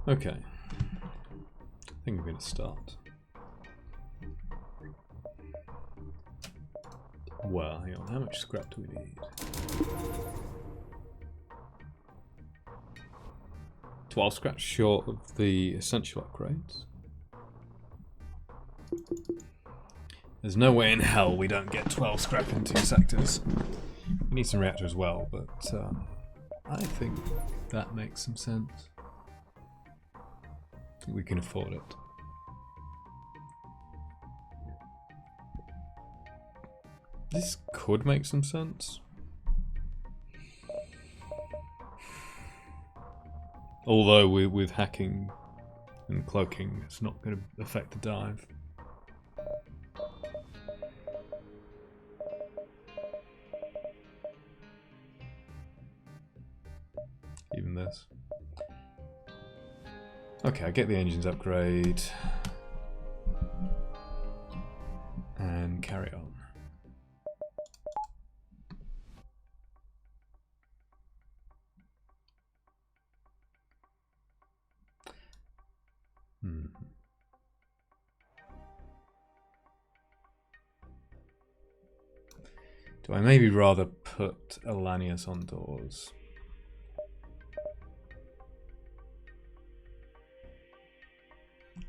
Okay. I think I'm going to start. Well, hang on. How much scrap do we need? 12 scrap short of the essential upgrades. There's no way in hell we don't get 12 scrap in 2 sectors. We need some reactor as well, but I think that makes some sense. I think we can afford it. This could make some sense. Although with hacking and cloaking, it's not going to affect the dive. Even this. Okay, I get the engines upgrade. And carry on. Do I maybe rather put Elanius on doors?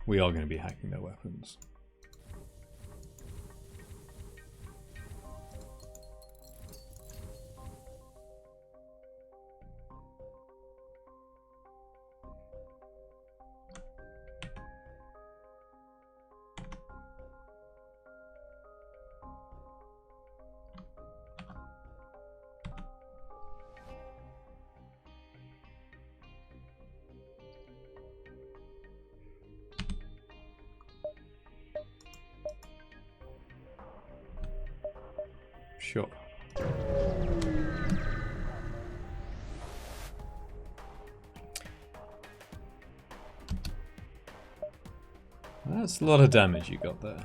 We are going to be hacking their weapons. Sure. That's a lot of damage you got there.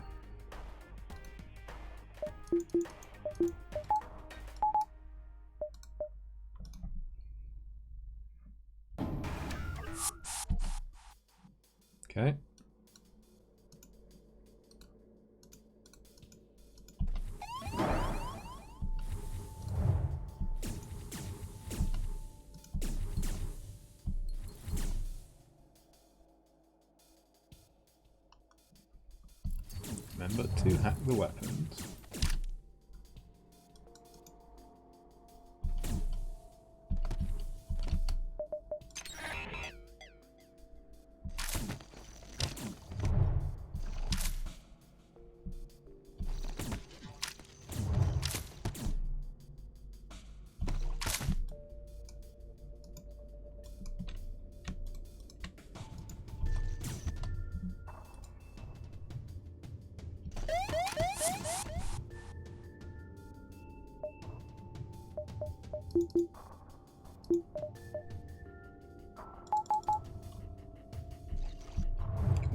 Okay. Remember to hack the weapons.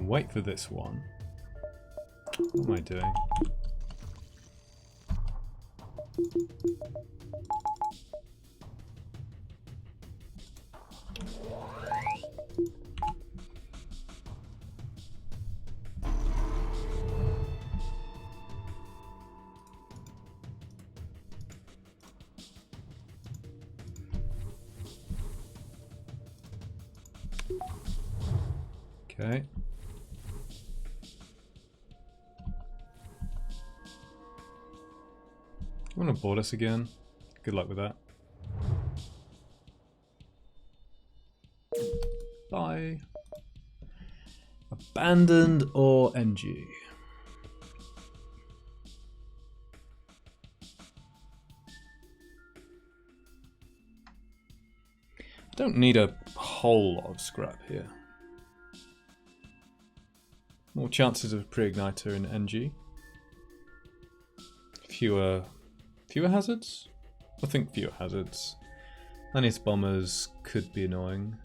Wait for this one. What am I doing? Okay. You want to board us again? Good luck with that. Bye. Abandoned or NG? Don't need a whole lot of scrap here. More chances of pre-igniter in NG. Fewer hazards? I think fewer hazards. Mantis bombers could be annoying.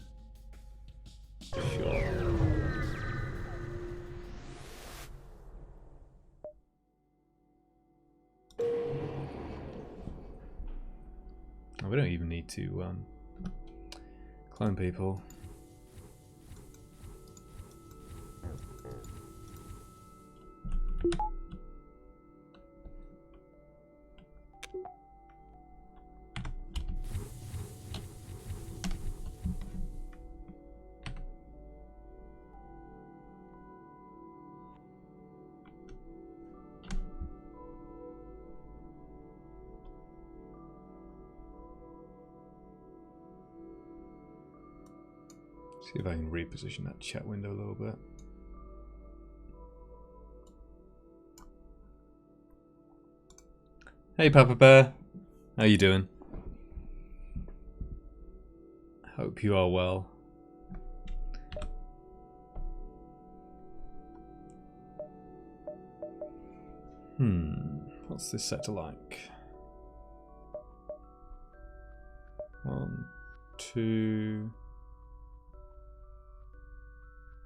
Sure. Oh, we don't even need to clone people. See if I can reposition that chat window a little bit. Hey Papa Bear, how you doing? Hope you are well. What's this sector like? 1, 2.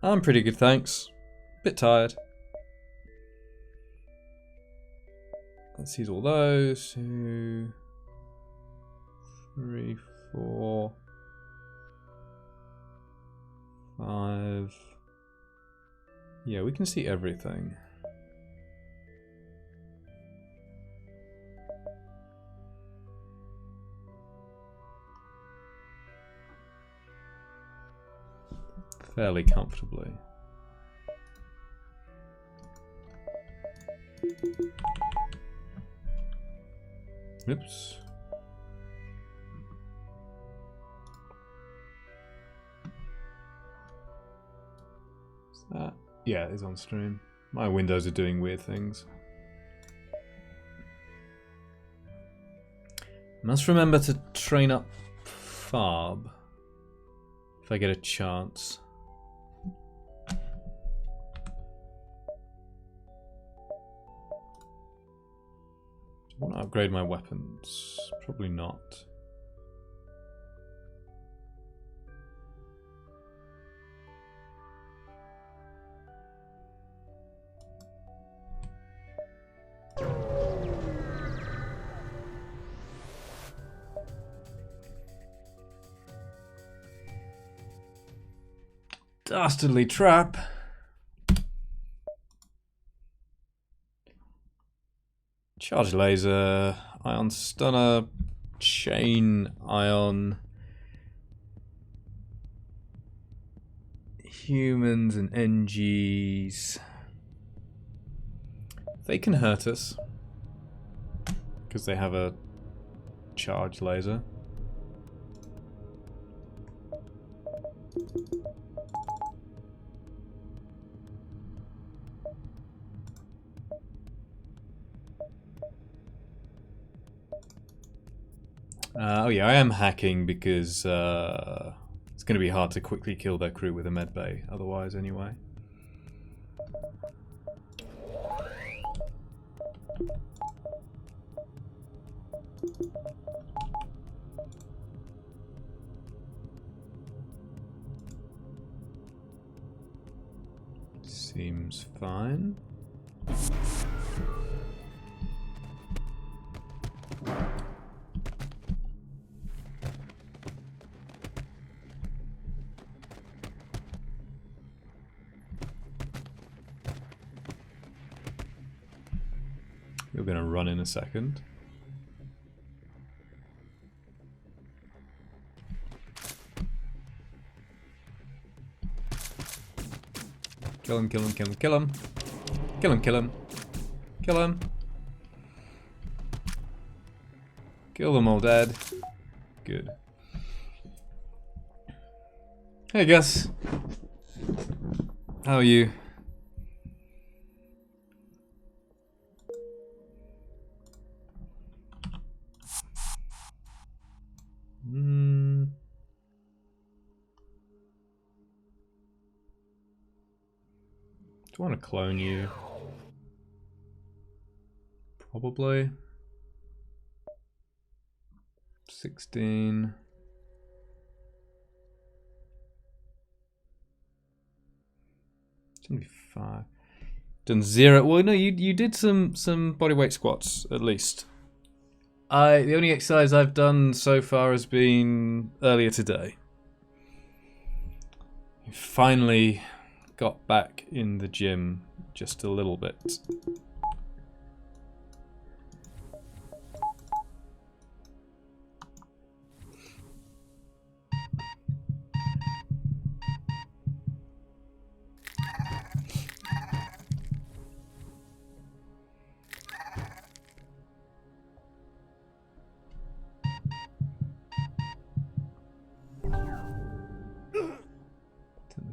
I'm pretty good, thanks. Bit tired. Let's use all those. 2, 3, 4, 5. Yeah, we can see everything. Fairly comfortably. Oops. Is that? Yeah, it is on stream. My windows are doing weird things. Must remember to train up Farb if I get a chance. I want to upgrade my weapons. Probably not. Dastardly trap. Charge laser, ion stunner, chain ion, humans and NGs. They can hurt us because they have a charge laser. Oh yeah, I am hacking because it's going to be hard to quickly kill their crew with a medbay otherwise anyway. Seems fine. You're going to run in a second. Kill him, kill him, kill him, kill him. Kill him, kill him. Kill him. Kill them all dead. Good. Hey Gus. How are you? Do I want to clone you? Probably. 16. It's 5. Done 0. Well, no, you did some bodyweight squats at least. The only exercise I've done so far has been earlier today. Finally got back in the gym just a little bit.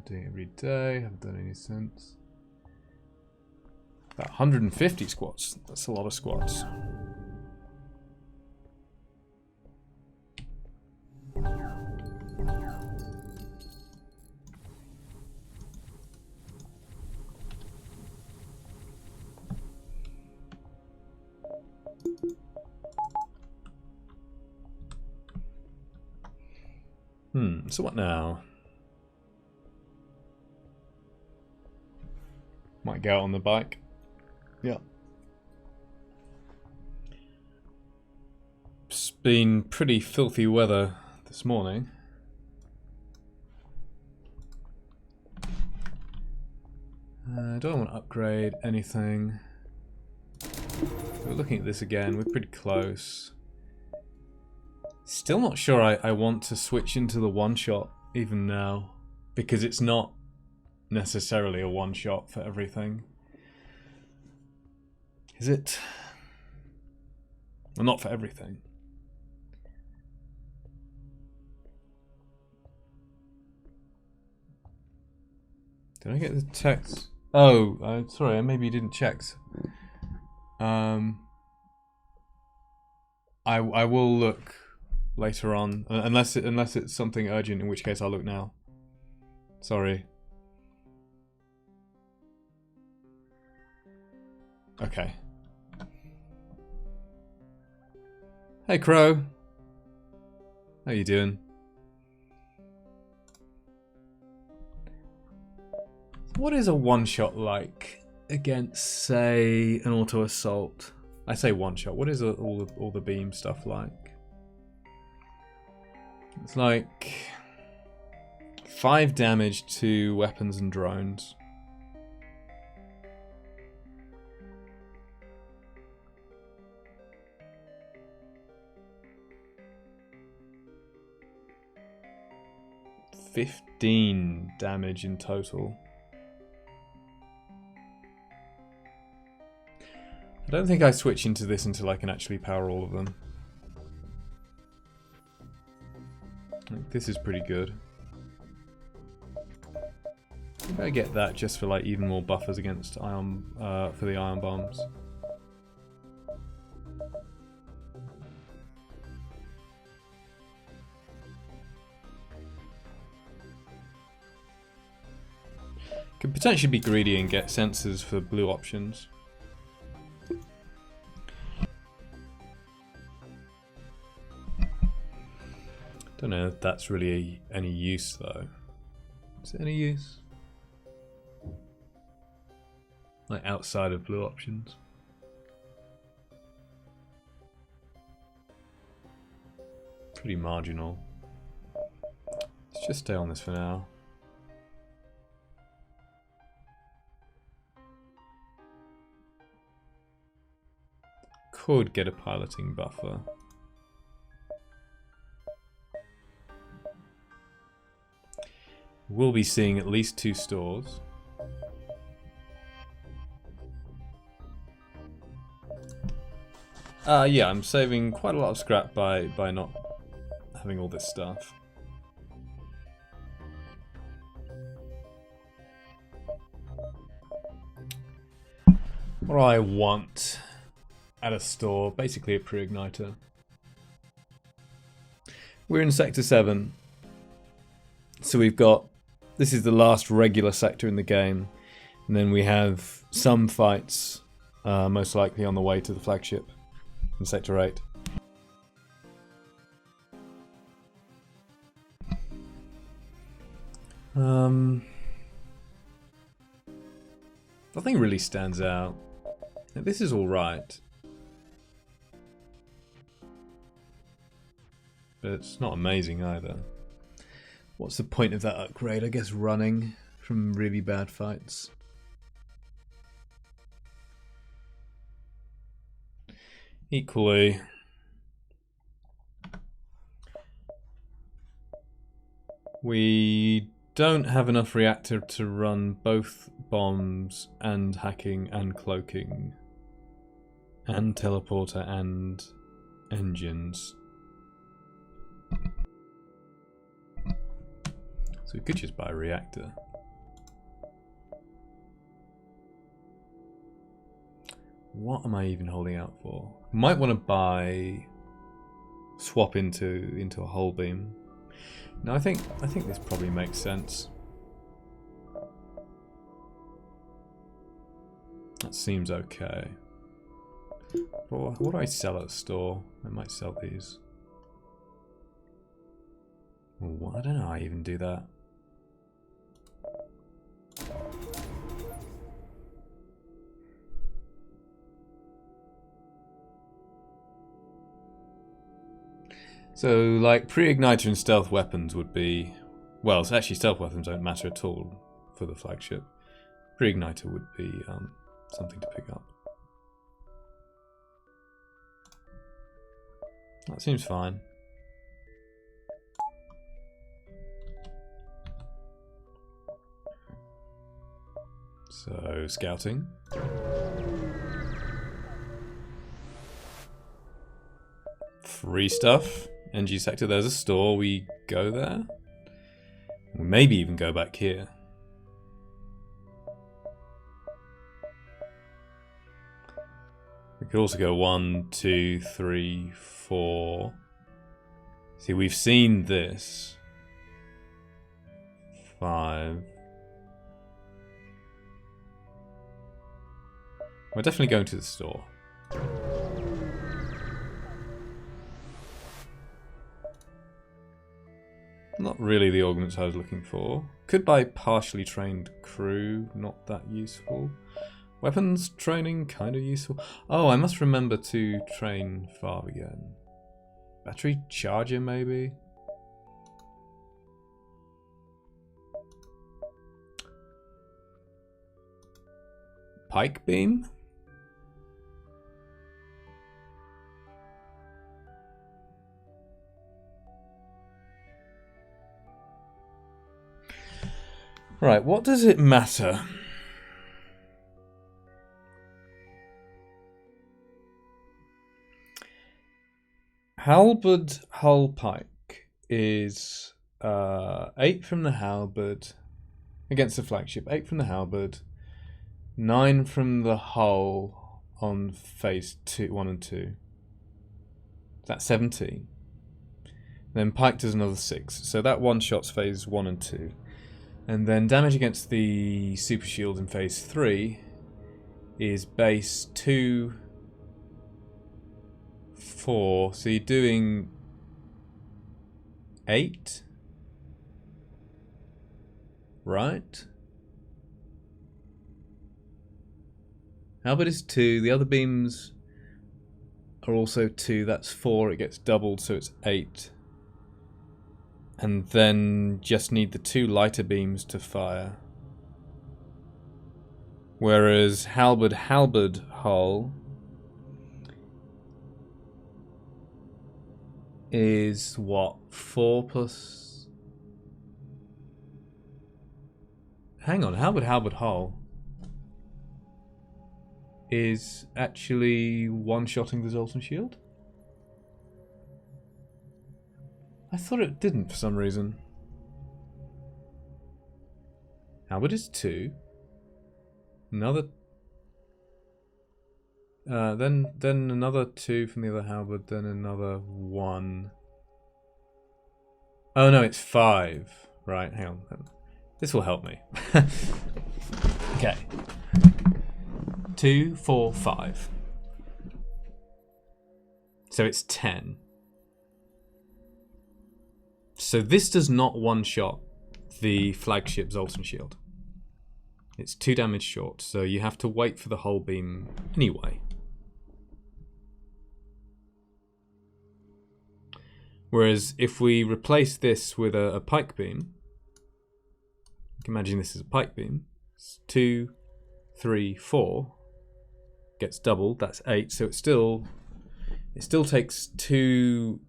Doing it every day, haven't done any since. About 150 squats, that's a lot of squats. So what now? Might get out on the bike. Yeah. It's been pretty filthy weather this morning. I don't want to upgrade anything. We're looking at this again, we're pretty close. Still not sure I want to switch into the one-shot even now, because it's not necessarily a one-shot for everything. Is it? Well, not for everything. Did I get the text? Oh, sorry, maybe you didn't check. I will look later on, unless it's something urgent, in which case I'll look now. Sorry. Okay. Hey Crow. How you doing? What is a one-shot like against, say, an auto assault? I say one-shot. What is all the beam stuff like? It's like 5 damage to weapons and drones. $15 damage in total. I don't think I switch into this until I can actually power all of them. Like, this is pretty good. Maybe I get that just for like even more buffers against ion for the ion bombs. Could potentially be greedy and get sensors for blue options. Don't know if that's really any use though. Is it any use? Like outside of blue options? Pretty marginal. Let's just stay on this for now. Could get a piloting buffer. We'll be seeing at least 2 stores. Yeah, I'm saving quite a lot of scrap by not having all this stuff. What do I want at a store? Basically a pre-igniter. We're in Sector 7. So we've got... This is the last regular sector in the game. And then we have some fights, most likely on the way to the flagship in Sector 8. Nothing really stands out. This is alright. But it's not amazing either. What's the point of that upgrade? I guess running from really bad fights. Equally, we don't have enough reactor to run both bombs and hacking and cloaking and teleporter and engines. So we could just buy a reactor. What am I even holding out for? Might want to swap into a hull beam. No, I think this probably makes sense. That seems okay. But what do I sell at the store? I might sell these. Well, I don't know how I even do that. So, like, pre-igniter and stealth weapons would be... Well, it's actually stealth weapons don't matter at all for the flagship. Pre-igniter would be something to pick up. That seems fine. So, scouting. Free stuff. NG sector, there's a store. We go there. We maybe even go back here. We could also go 1, 2, 3, 4. See, we've seen this. 5. We're definitely going to the store. Not really the augments I was looking for. Could buy partially trained crew, not that useful. Weapons training, kind of useful. Oh, I must remember to train Farv again. Battery charger, maybe? Pike beam? Right, what does it matter? Halberd hull pike is 8 from the halberd against the flagship, 8 from the halberd, 9 from the hull on phase 1 and 2. That's 17. Then pike does another 6, so that one shots phase 1 and 2. And then damage against the super shield in phase 3 is base 2, 4. So you're doing 8, right? Halberd is 2. The other beams are also 2. That's 4. It gets doubled, so it's 8. And then just need the 2 lighter beams to fire. Whereas halberd hull is what? 4 plus... Hang on, halberd hull is actually one-shotting the Zoltan shield? I thought it didn't for some reason. Halberd is 2. Another... then another 2 from the other halberd, then another 1. Oh no, it's 5. Right, hang on. This will help me. Okay. 2, 4, 5. So it's 10. So this does not one-shot the flagship Zoltan shield. It's 2 damage short, so you have to wait for the whole beam anyway. Whereas if we replace this with a pike beam, Imagine this is a pike beam. It's 2, 3, 4 gets doubled. That's 8. So it still takes 2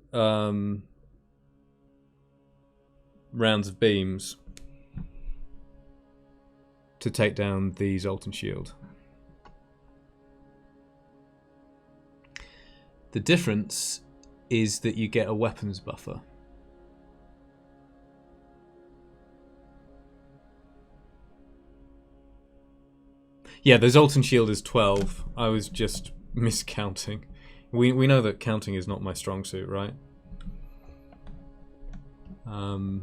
rounds of beams to take down the Zoltan shield. The difference is that you get a weapons buffer. Yeah, the Zoltan shield is 12. I was just miscounting. We know that counting is not my strong suit, right? So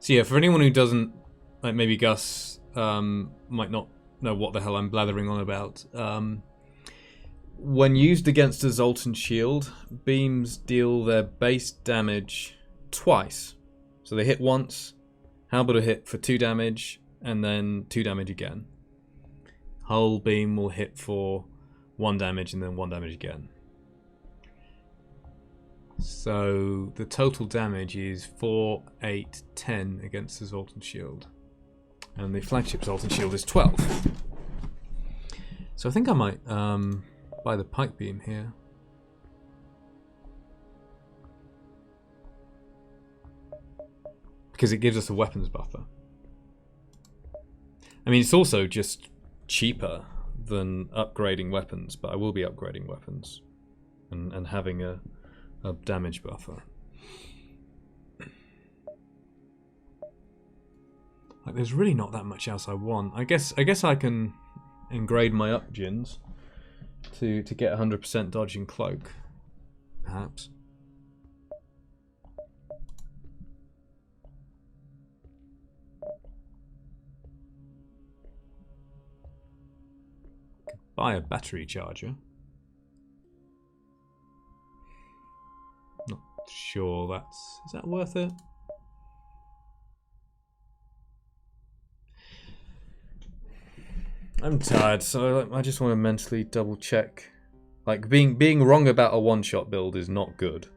yeah, for anyone who doesn't, like maybe Gus might not know what the hell I'm blathering on about. When used against a Zoltan shield, beams deal their base damage twice. So they hit once, Halberd will hit for 2 damage, and then 2 damage again. Hull beam will hit for 1 damage and then 1 damage again. So the total damage is 4, 8, 10 against the Zoltan shield. And the flagship Zoltan shield is 12. So I think I might buy the pike beam here. Because it gives us a weapons buffer. I mean, it's also just cheaper than upgrading weapons, but I will be upgrading weapons and having a damage buffer. Like, there's really not that much else I want. I guess I can engrade my upgens to get 100% dodge and cloak, perhaps. Buy a battery charger. Not sure is that worth it? I'm tired, so I just want to mentally double check. Like being wrong about a one-shot build is not good.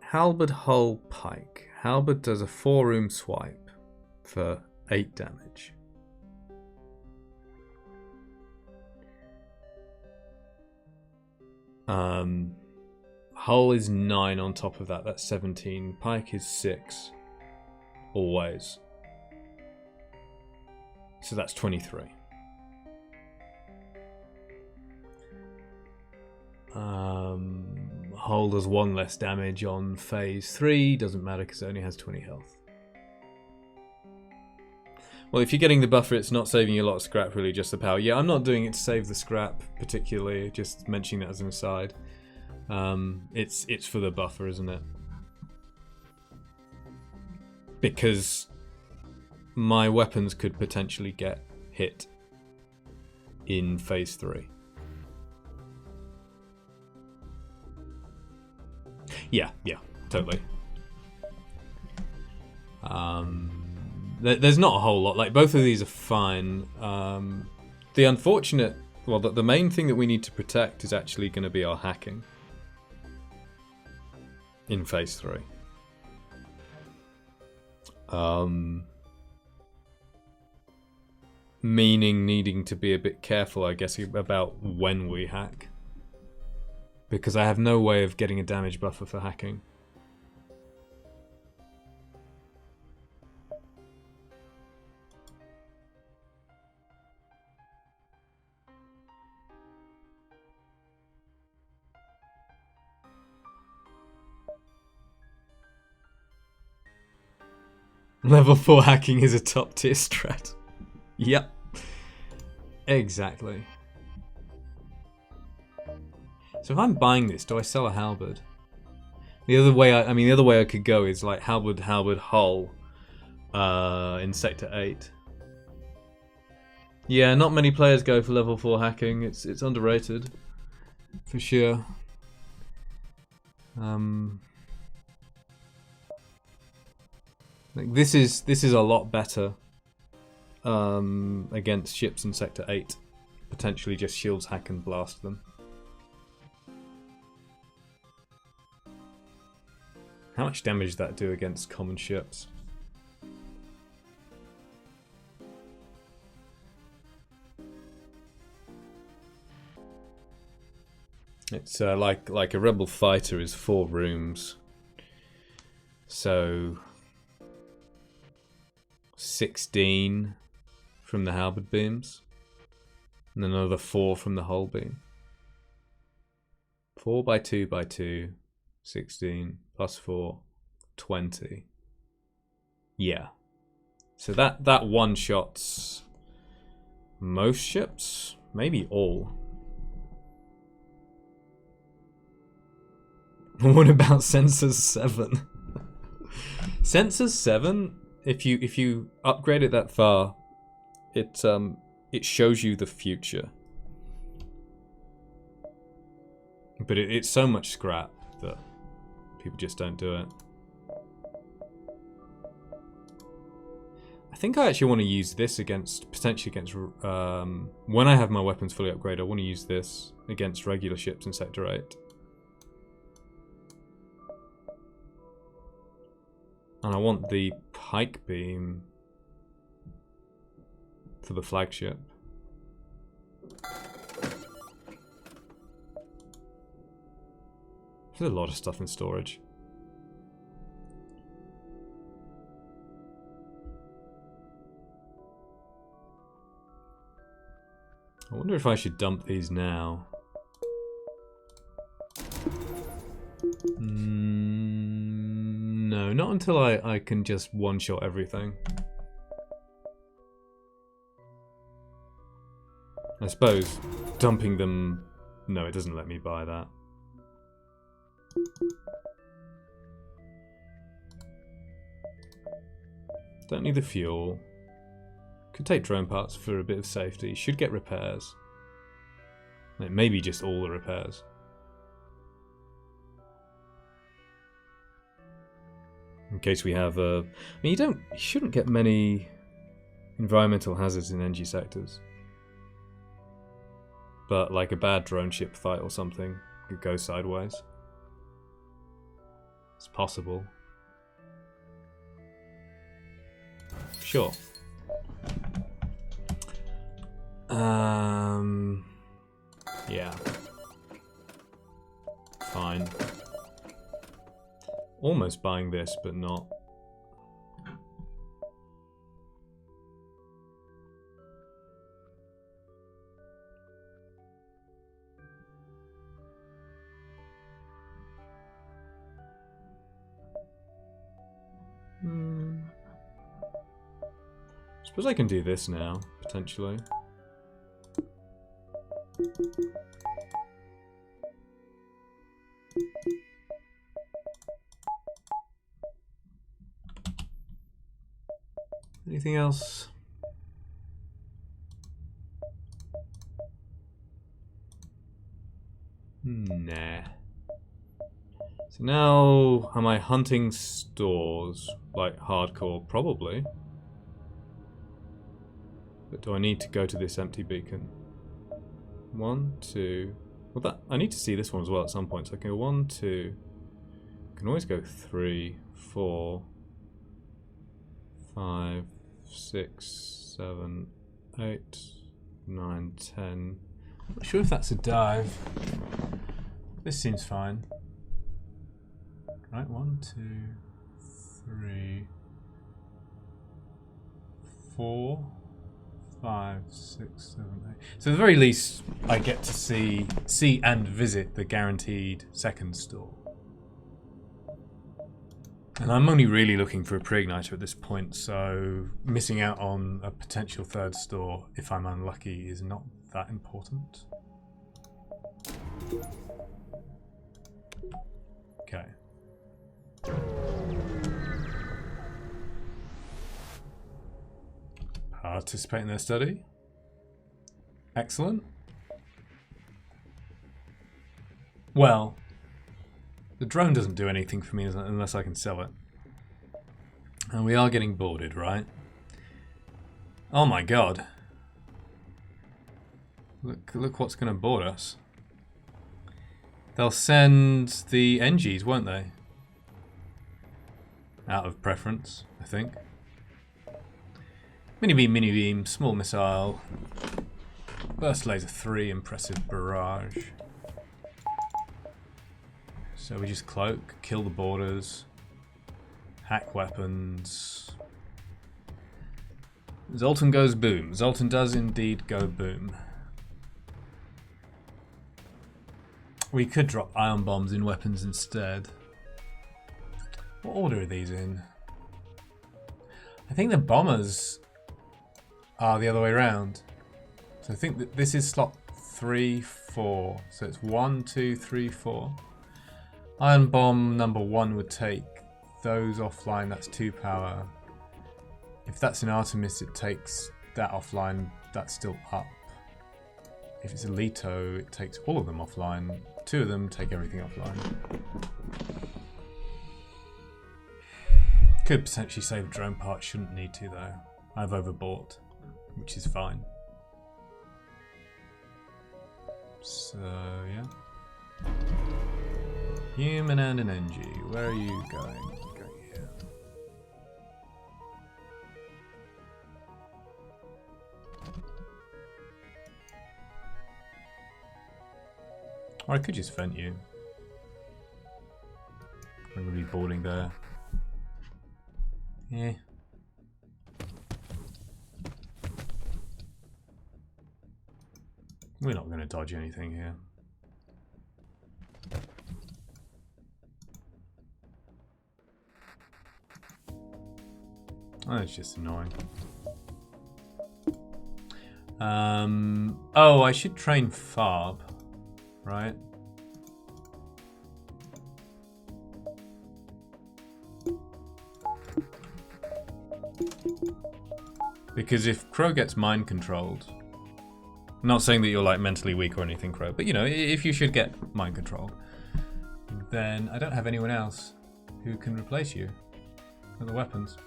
Halberd Hull Pike. Halberd does a 4-room swipe for 8 damage. Hull is 9 on top of that. That's 17. Pike is 6. Always. So that's 23. Hull does 1 less damage on phase 3. Doesn't matter because it only has 20 health. Well, if you're getting the buffer, it's not saving you a lot of scrap, really, just the power. Yeah, I'm not doing it to save the scrap, particularly, just mentioning that as an aside. It's for the buffer, isn't it? Because my weapons could potentially get hit in phase 3. Yeah, totally. There's not a whole lot. Like, both of these are fine. The unfortunate... Well, the main thing that we need to protect is actually going to be our hacking. In phase 3. Meaning needing to be a bit careful, I guess, about when we hack. Because I have no way of getting a damage buffer for hacking. Level 4 hacking is a top tier strat. Yep. Exactly. So if I'm buying this, do I sell a halberd? The other way I could go is like halberd, hull in sector 8. Yeah, not many players go for level 4 hacking. It's underrated. For sure. Like this is a lot better against ships in sector 8. Potentially just shields hack and blast them. How much damage does that do against common ships? It's like a rebel fighter is 4 rooms. So 16 from the halberd beams. And then another 4 from the hull beam. 4 by 2 by 2. 16 plus 4. 20. Yeah. So that one-shots most ships? Maybe all. What about Sensors 7? Sensors 7, if you upgrade it that far, it shows you the future. But it's so much scrap that people just don't do it. I think I actually want to use this potentially against when I have my weapons fully upgraded, I want to use this against regular ships in Sector 8. And I want the pike beam for the flagship. There's a lot of stuff in storage. I wonder if I should dump these now. No, not until I can just one-shot everything. I suppose dumping them... No, it doesn't let me buy that. Don't need the fuel. Could take drone parts for a bit of safety. Should get repairs. Like maybe just all the repairs. In case we have I mean, you shouldn't get many environmental hazards in NG sectors. But like a bad drone ship fight or something could go sideways. It's possible. Sure. Yeah. Fine. Almost buying this, but not. Suppose I can do this now, potentially. Anything else? Nah. So now, am I hunting stores? Like hardcore? Probably. But do I need to go to this empty beacon? 1, 2... Well, I need to see this one as well at some point. So I can go 1, 2... I can always go 3, 4... 5, 6, 7, 8, 9, 10... Not sure if that's a dive. This seems fine. Right, 1, 2, 3... 4... 5, 6, 7, 8. So at the very least, I get to see and visit the guaranteed second store. And I'm only really looking for a pre-igniter at this point, so missing out on a potential third store, if I'm unlucky, is not that important. Okay. Participate in their study. Excellent. Well, the drone doesn't do anything for me unless I can sell it. And we are getting boarded, right? Oh my god. Look what's going to board us. They'll send the NGs, won't they? out of preference, I think. Mini beam, small missile, burst laser 3, impressive barrage. So we just cloak, kill the borders, hack weapons. Zoltan goes boom. Zoltan does indeed go boom. We could drop ion bombs in weapons instead. What order are these in? I think the bombers are the other way around. So I think that this is slot 3, 4. So it's 1, 2, 3, 4. Ion bomb number 1 would take those offline. That's 2 power. If that's an Artemis, it takes that offline. That's still up. If it's a Leto, it takes all of them offline. 2 of them take everything offline. Could potentially save drone parts, shouldn't need to though. I've overbought, which is fine. So, yeah. Human and an NG, where are you going? Going here. Or I could just vent you. I'm going to be boarding there. Yeah. We're not going to dodge anything here. Oh, it's just annoying. Oh, I should train Farb, right? Because if Crow gets mind controlled, I'm not saying that you're like mentally weak or anything, Crow, but you know, if you should get mind controlled, then I don't have anyone else who can replace you with the weapons.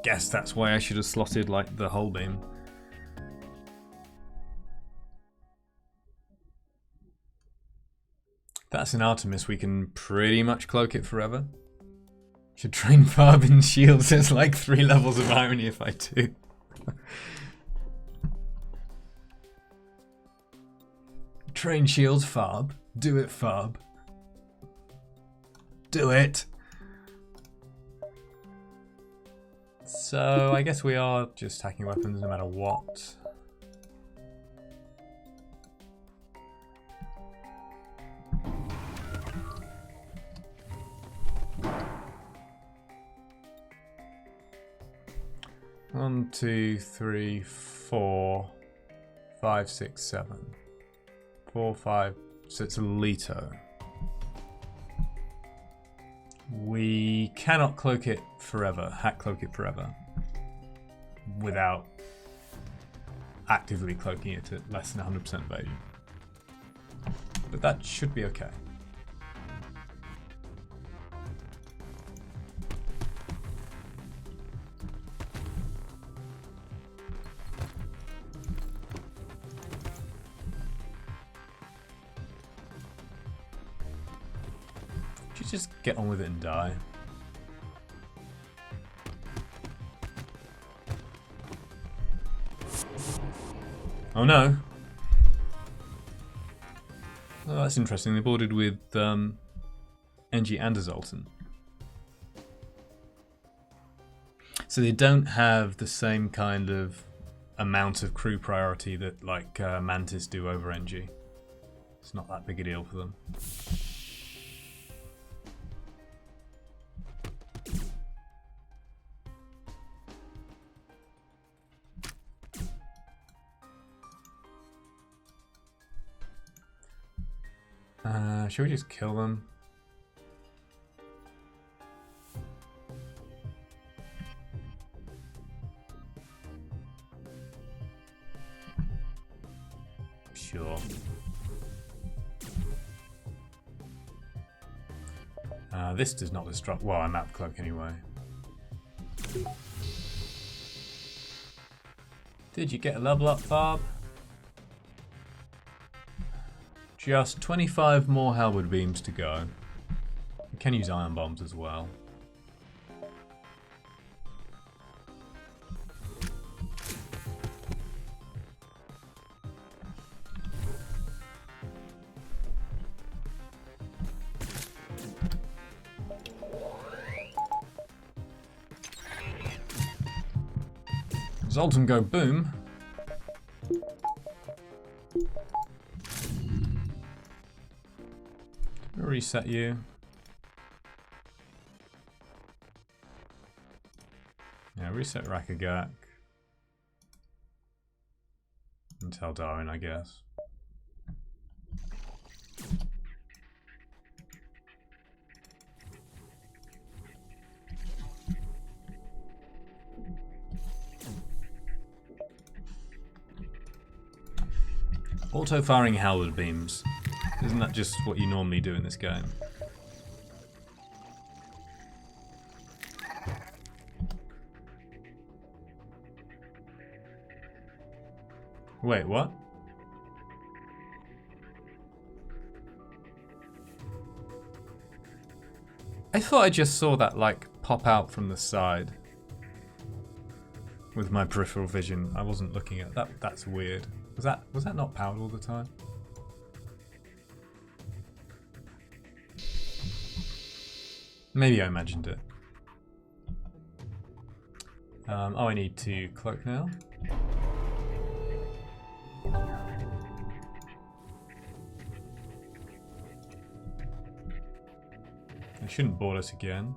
Guess that's why I should have slotted like the hull beam. That's an Artemis, we can pretty much cloak it forever. Should train Farb in shields. There's like 3 levels of irony if I do. Train shields Farb. Do it, Farb. Do it. So I guess we are just hacking weapons no matter what. One, 2, 3, 4, 5, 6, 7. 4, 5, so it's a Leto. We cannot cloak it forever, hack cloak it forever, without actively cloaking it at less than 100% evasion. But that should be okay. Just get on with it and die. Oh no. Oh, that's interesting. They boarded with NG and a Zoltan. So they don't have the same kind of amount of crew priority that like Mantis do over NG. It's not that big a deal for them. Should we just kill them? Sure. This does not disrupt. Well, I'm out of cloak anyway. Did you get a level up, Barb? Just 25 more halberd beams to go. We can use iron bombs as well. Zoltan go boom. Reset you. Yeah, reset Rakagak. And tell Darwin, I guess. Auto-firing halberd beams. Isn't that just what you normally do in this game? Wait, what? I thought I just saw that, like, pop out from the side. With my peripheral vision. I wasn't looking at that. That's weird. Was that not powered all the time? Maybe I imagined it. Oh, I need to cloak now. I shouldn't board us again.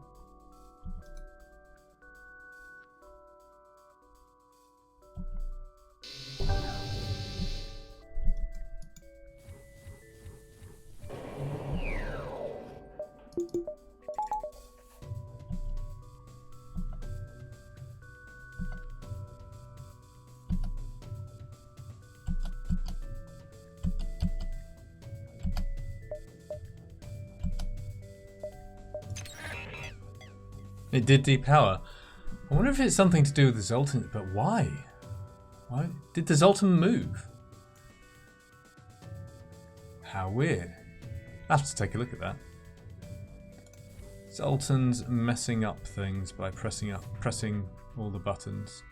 It did depower. I wonder if it's something to do with the Zoltan, but why? Why did the Zoltan move? How weird. I have to take a look at that. Zoltan's messing up things by pressing all the buttons.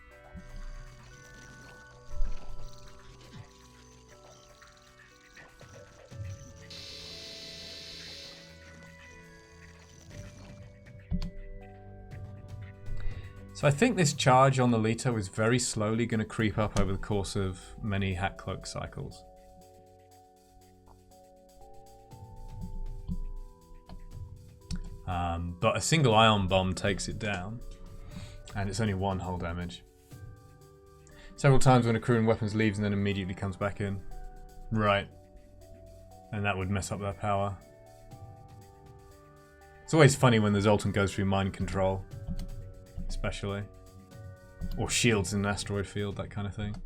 So I think this charge on the Leto is very slowly going to creep up over the course of many Hat Cloak cycles. But a single ion bomb takes it down, and it's only one hull damage. Several times when a crew and weapons leaves and then immediately comes back in. Right. And that would mess up their power. It's always funny when the Zoltan goes through mind control. Especially. Or shields in an asteroid field, that kind of thing.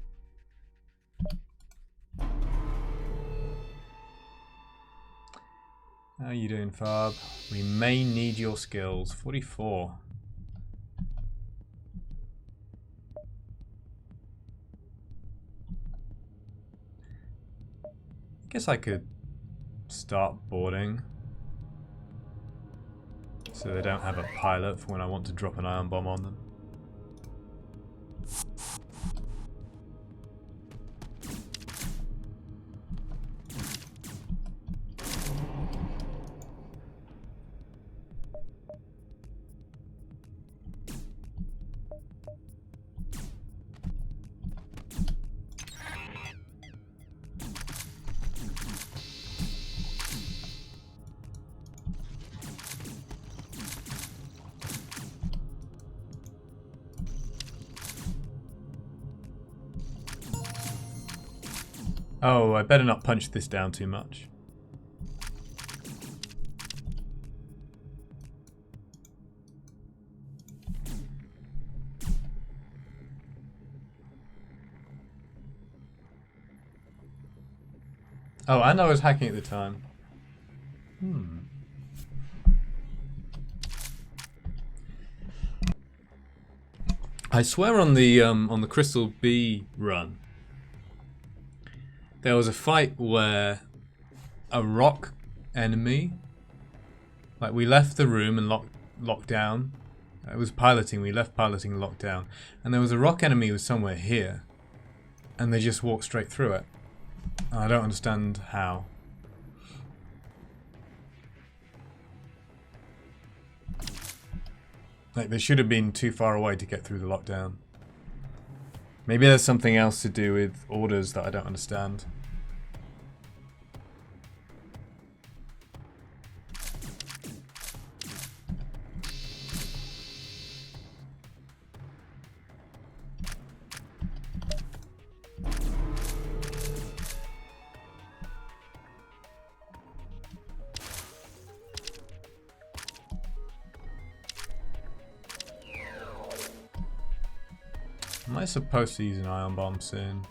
How you doing, Farb? We may need your skills. 44. I guess I could start boarding. So they don't have a pilot for when I want to drop an ion bomb on them. Oh, I better not punch this down too much. Oh, and I was hacking at the time. I swear on the Crystal B run, there was a fight where a rock enemy, like we left the room and locked down. It was piloting. We left piloting and locked down, and there was a rock enemy who was somewhere here, and they just walked straight through it. I don't understand how. Like, they should have been too far away to get through the lockdown. Maybe there's something else to do with orders that I don't understand. Am I supposed to use an ion bomb soon?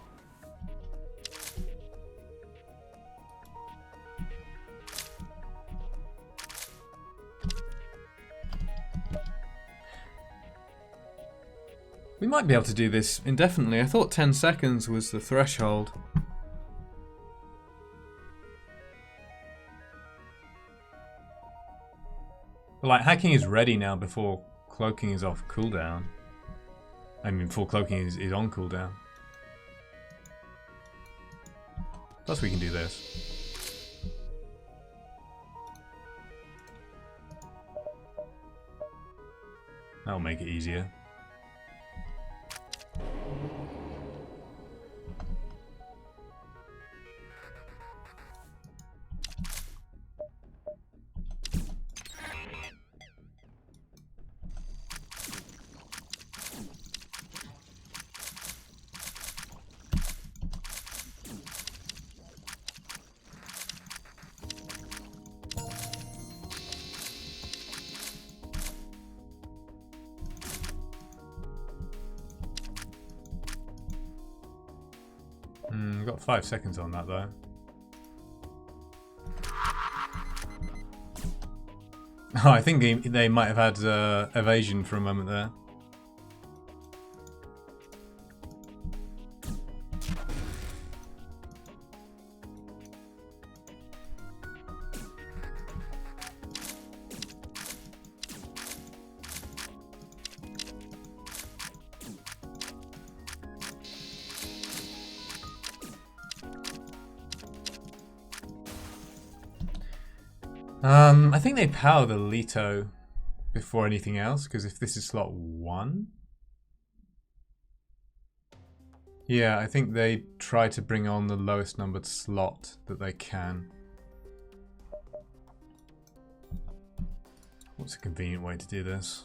We might be able to do this indefinitely. I thought 10 seconds was the threshold. But like, hacking is ready now before cloaking is off cooldown. I mean, full cloaking is on cooldown. Plus we can do this. That'll make it easier. We've got 5 seconds on that though. Oh, I think they might have had evasion for a moment there. I think they power the Leto before anything else, because if this is slot 1... Yeah, I think they try to bring on the lowest numbered slot that they can. What's a convenient way to do this?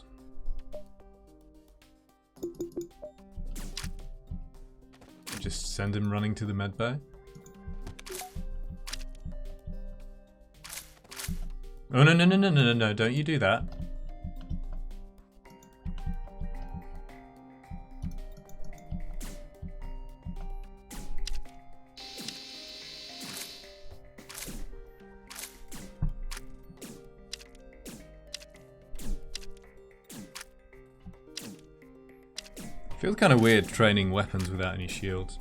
Just send him running to the medbay? Oh, no, don't you do that. Feels kind of weird training weapons without any shields.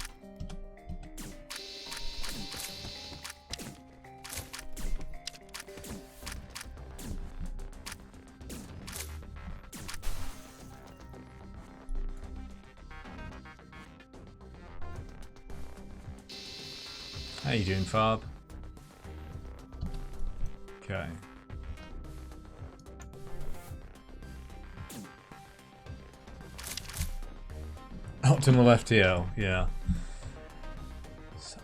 How you doing, Farb? Okay. Optimal FTL, yeah.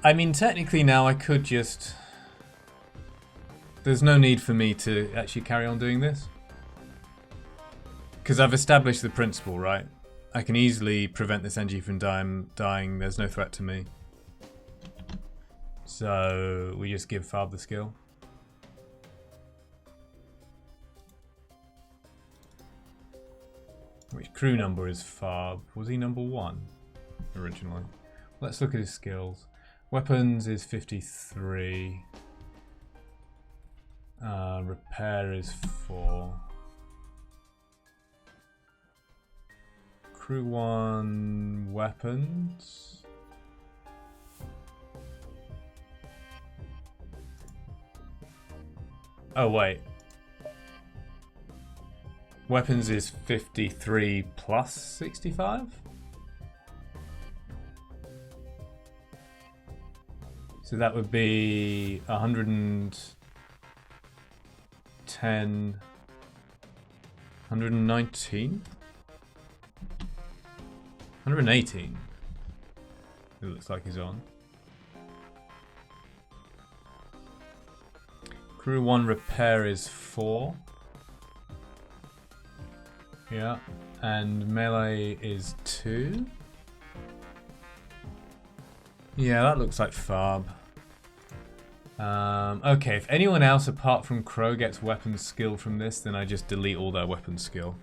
I mean, technically now I could just... There's no need for me to actually carry on doing this. Because I've established the principle, right? I can easily prevent this NG from dying. There's no threat to me. So we just give Farb the skill. Which crew number is Farb? Was he number 1 originally? Let's look at his skills. Weapons is 53. Repair is 4. Crew 1 weapons. Oh wait. Weapons is 53 plus 65? So that would be 110, 119? 118. It looks like he's on. Crew 1 repair is 4. Yeah. And melee is 2. Yeah, that looks like Farb. Okay, if anyone else apart from Crow gets weapon skill from this, then I just delete all their weapon skill.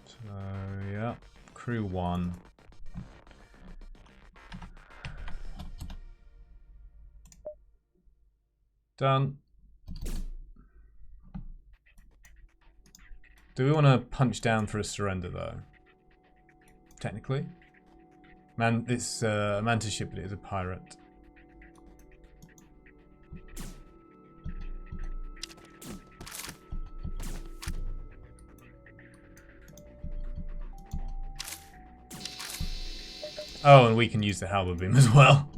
So, yeah. Crew 1. Done. Do we want to punch down for a surrender, though? Technically? It's a Mantis ship, but it is a pirate. Oh, and we can use the halberd beam as well.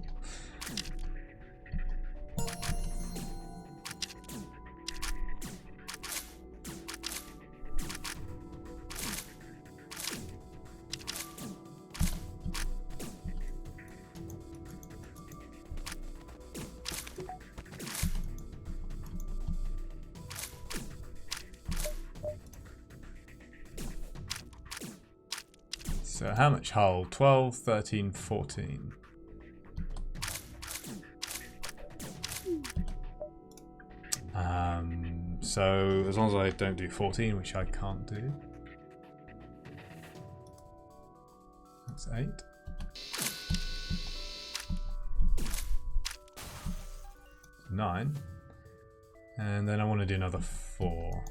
So how much hull? 12, 13, 14. So as long as I don't do 14, which I can't do. That's 8. Nine. And then I want to do another 4.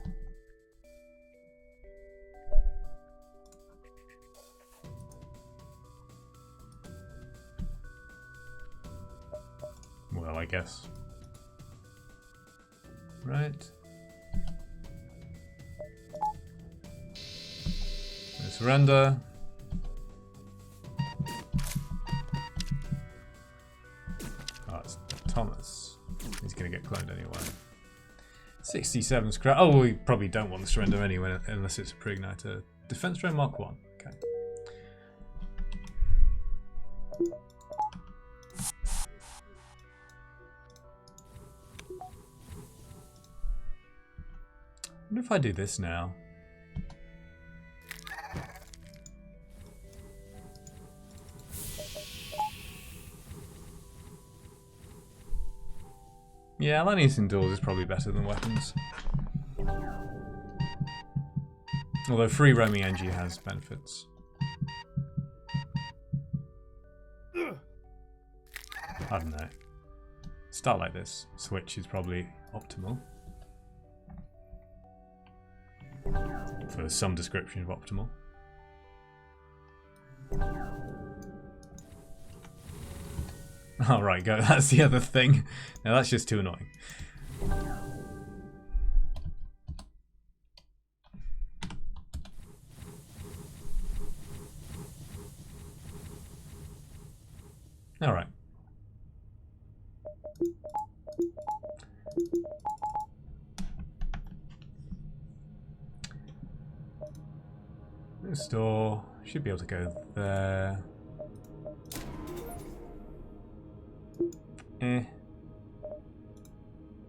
Well, I guess. Right. Surrender. Oh, it's Thomas. He's going to get cloned anyway. 67 scrap. Oh, we probably don't want to surrender anyway, unless it's a pre-igniter. Defense drone Mark 1. Okay. I wonder if I do this now. Yeah, landing indoors is probably better than weapons. Although free roaming NG has benefits. I don't know. Start like this. Switch is probably optimal. For some description of optimal. Oh, right, go. That's the other thing. Now that's just too annoying. All right. This door should be able to go there.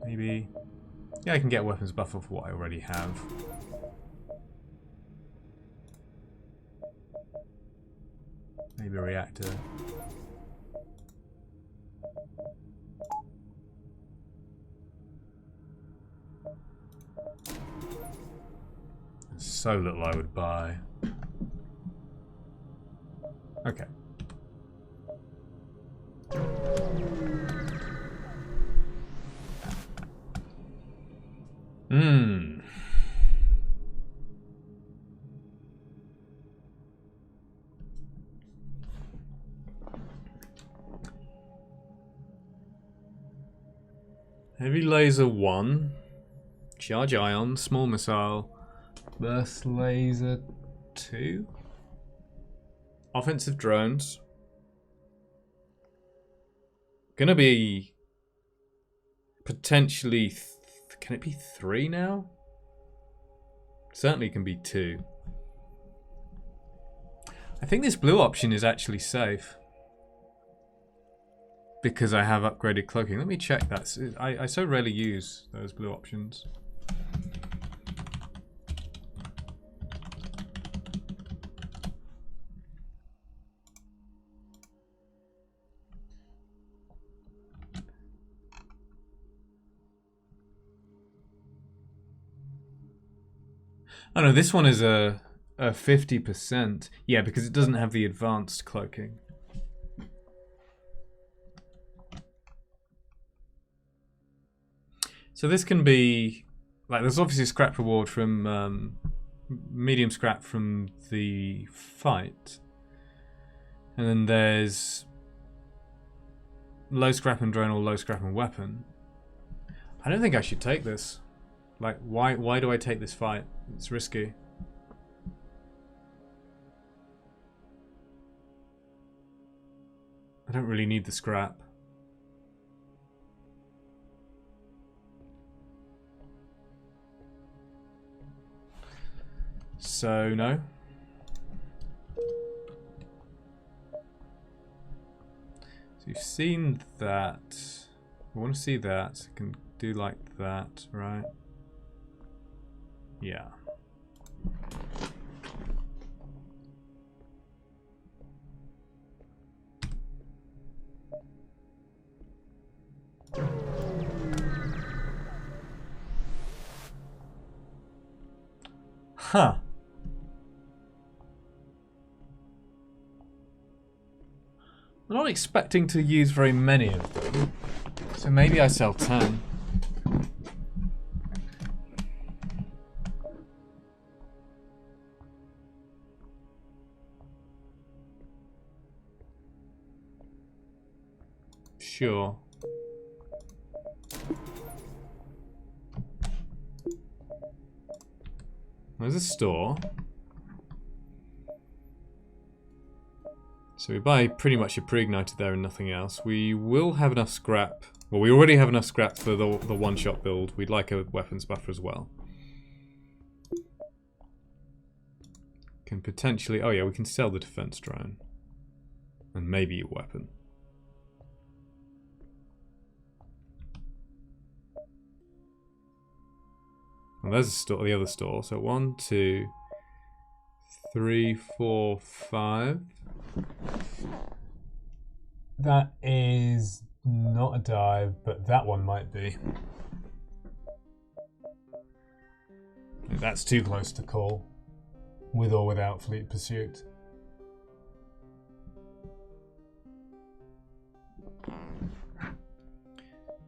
Maybe. Yeah, I can get weapons buffer for what I already have. Maybe a reactor. There's so little I would buy. Okay. Heavy laser 1. Charge ion, small missile. Burst laser 2. Offensive drones. Gonna be potentially... can it be 3 now? Certainly can be 2. I think this blue option is actually safe. Because I have upgraded cloaking. Let me check that. I so rarely use those blue options. Oh no, this one is a 50%. Yeah, because it doesn't have the advanced cloaking. So this can be, like, there's obviously scrap reward from, medium scrap from the fight. And then there's low scrap and drone or low scrap and weapon. I don't think I should take this. Like, why do I take this fight? It's risky. I don't really need the scrap. So, no. So you've seen that. I want to see that. I can do like that, right? Yeah. Huh. I'm not expecting to use very many of them. So maybe I sell 10. Sure. There's a store. So we buy pretty much a pre-ignited there and nothing else. We will have enough scrap. Well, we already have enough scrap for the one-shot build. We'd like a weapons buffer as well. Can potentially... oh yeah, we can sell the defense drone. And maybe a weapon. Well, there's a store, the other store. So 1, 2, 3, 4, 5. That is not a dive, but that one might be. That's too close to call, with or without fleet pursuit.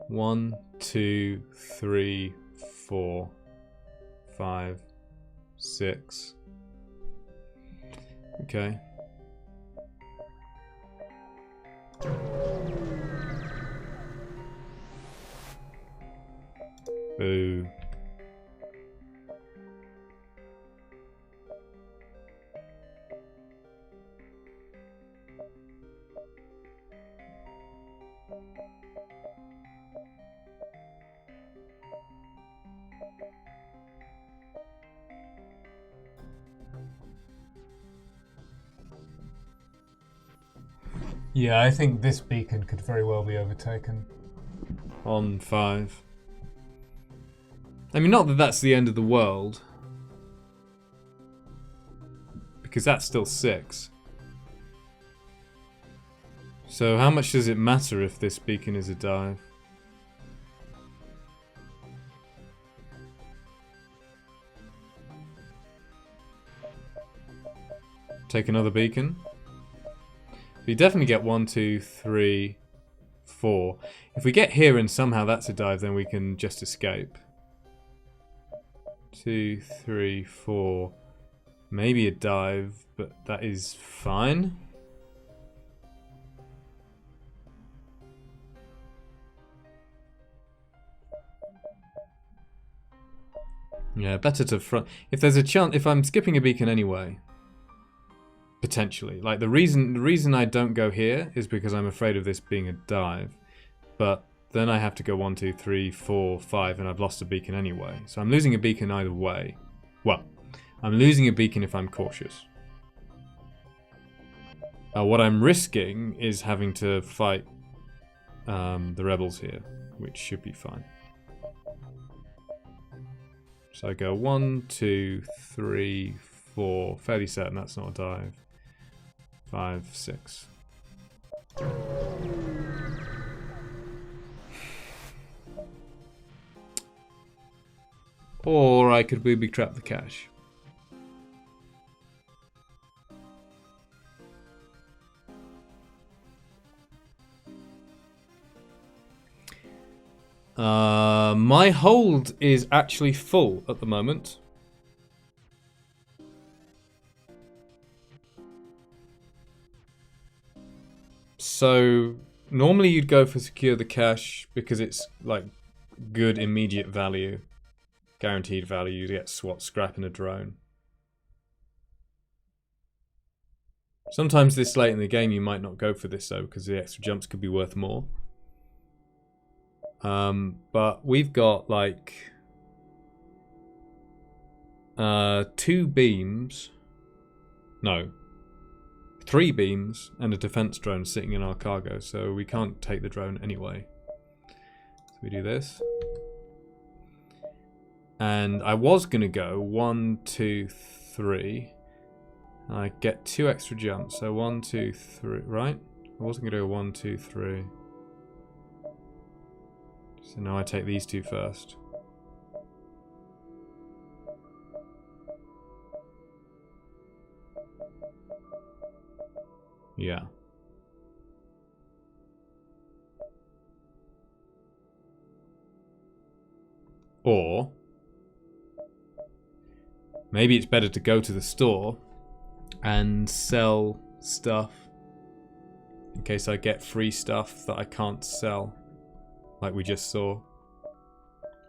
One, 2, 3, 4, 5, 6. Okay. Boo. Yeah, I think this beacon could very well be overtaken. On 5. I mean, not that that's the end of the world. Because that's still 6. So how much does it matter if this beacon is a dive? Take another beacon. We definitely get 1, 2, 3, 4. If we get here and somehow that's a dive, then we can just escape. 2, 3, 4. Maybe a dive, but that is fine. Yeah, better to front. If there's a chance, if I'm skipping a beacon anyway, potentially. Like the reason I don't go here is because I'm afraid of this being a dive. But then I have to go 1, 2, 3, 4, 5, and I've lost a beacon anyway. So I'm losing a beacon either way. Well, I'm losing a beacon if I'm cautious. What I'm risking is having to fight the rebels here, which should be fine. So I go 1, 2, 3, 4. Fairly certain that's not a dive. 5, 6. Or I could booby trap the cache. My hold is actually full at the moment. So normally you'd go for secure the cache because it's like good immediate value, guaranteed value. You get SWAT, scrap, and a drone. Sometimes this late in the game you might not go for this though because the extra jumps could be worth more. But we've got like 2 beams. No. 3 beams and a defense drone sitting in our cargo, so we can't take the drone anyway. So we do this. And I was going to go 1, 2, 3. I get 2 extra jumps, so 1, 2, 3, right? I wasn't going to go 1, 2, 3. So now I take these 2 first. Yeah. Or maybe it's better to go to the store and sell stuff in case I get free stuff that I can't sell, like we just saw.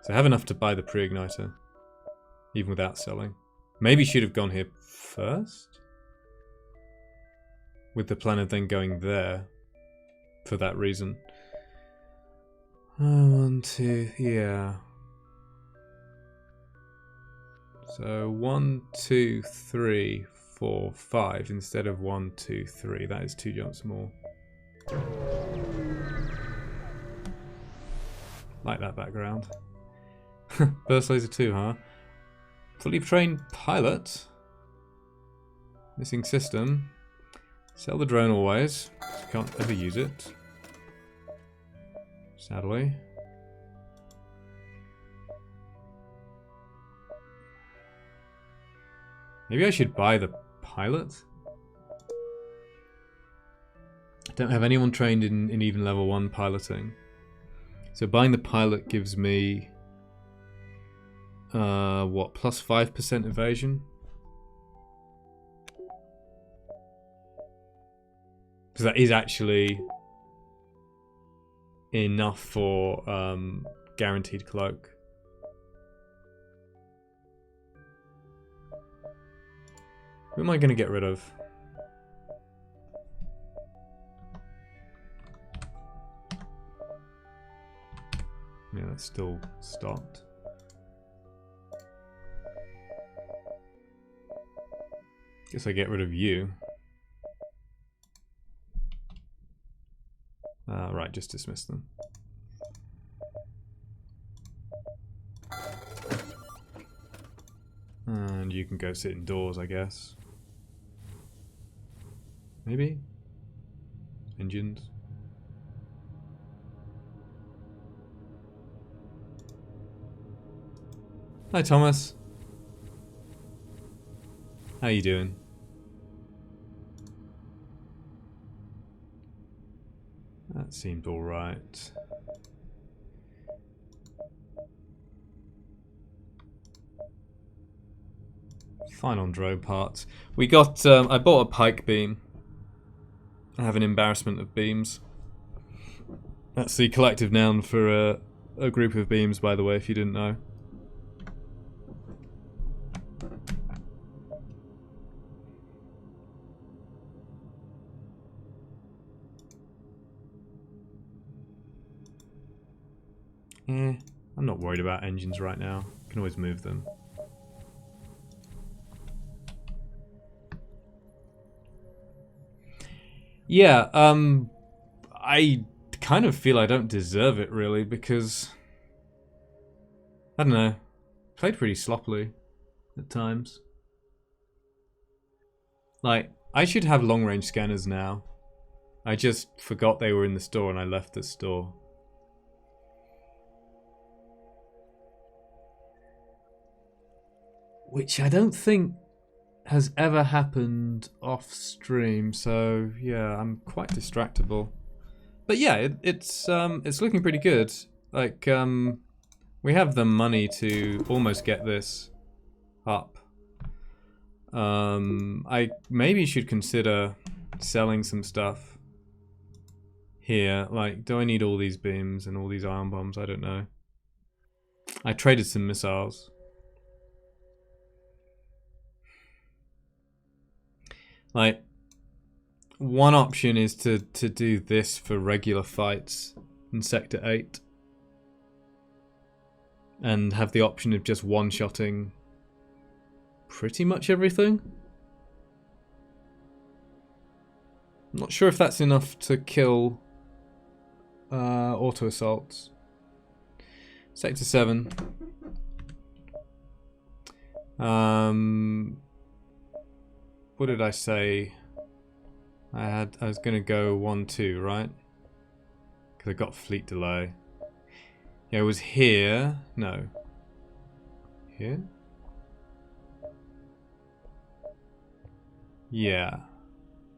So I have enough to buy the pre-igniter, even without selling. Maybe should have gone here first, with the plan of then going there for that reason. 1, 2, yeah. So 1, 2, 3, 4, 5 instead of 1, 2, 3. That is 2 jumps more. Like that background. Burst laser 2, huh? Fully trained pilot. Missing system. Sell the drone always. Can't ever use it. Sadly. Maybe I should buy the pilot? I don't have anyone trained in even level 1 piloting. So buying the pilot gives me... what, plus 5% evasion? Because that is actually enough for guaranteed cloak. Who am I going to get rid of? Yeah, that's still stocked. Guess I get rid of you. Right, just dismiss them. And you can go sit indoors, I guess. Maybe? Engines? Hi, Thomas. How you doing? That seemed alright. Fine on drone parts. We got, I bought a pike beam. I have an embarrassment of beams. That's the collective noun for a group of beams, by the way, if you didn't know. I'm not worried about engines right now. Can always move them. Yeah, I kind of feel I don't deserve it really because I don't know. Played pretty sloppily at times. Like, I should have long range scanners now. I just forgot they were in the store and I left the store. Which I don't think has ever happened off stream, so yeah, I'm quite distractible. But yeah, it's looking pretty good. Like, we have the money to almost get this up. I maybe should consider selling some stuff here. Like, do I need all these beams and all these ion bombs? I don't know. I traded some missiles. Like, one option is to do this for regular fights in Sector 8. And have the option of just one-shotting pretty much everything. I'm not sure if that's enough to kill auto assaults. Sector 7. What did I say? I was gonna go 1-2, right? Because I got fleet delay. Yeah, it was here. No. Here? Yeah.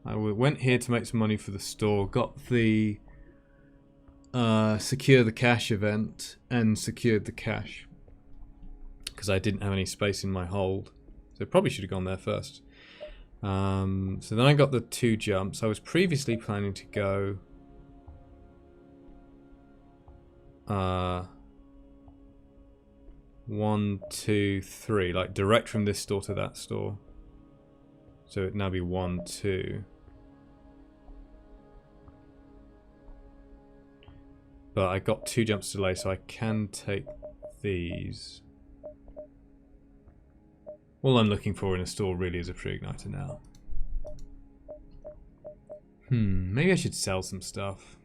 I went here to make some money for the store. Got the secure the cash event and secured the cash. Because I didn't have any space in my hold. So probably should have gone there first. So then I got the 2 jumps. I was previously planning to go 1, 2, 3, like direct from this store to that store. So it'd now be 1, 2. But I got 2 jumps delay, so I can take these. All I'm looking for in a store really is a pre-igniter now. Maybe I should sell some stuff.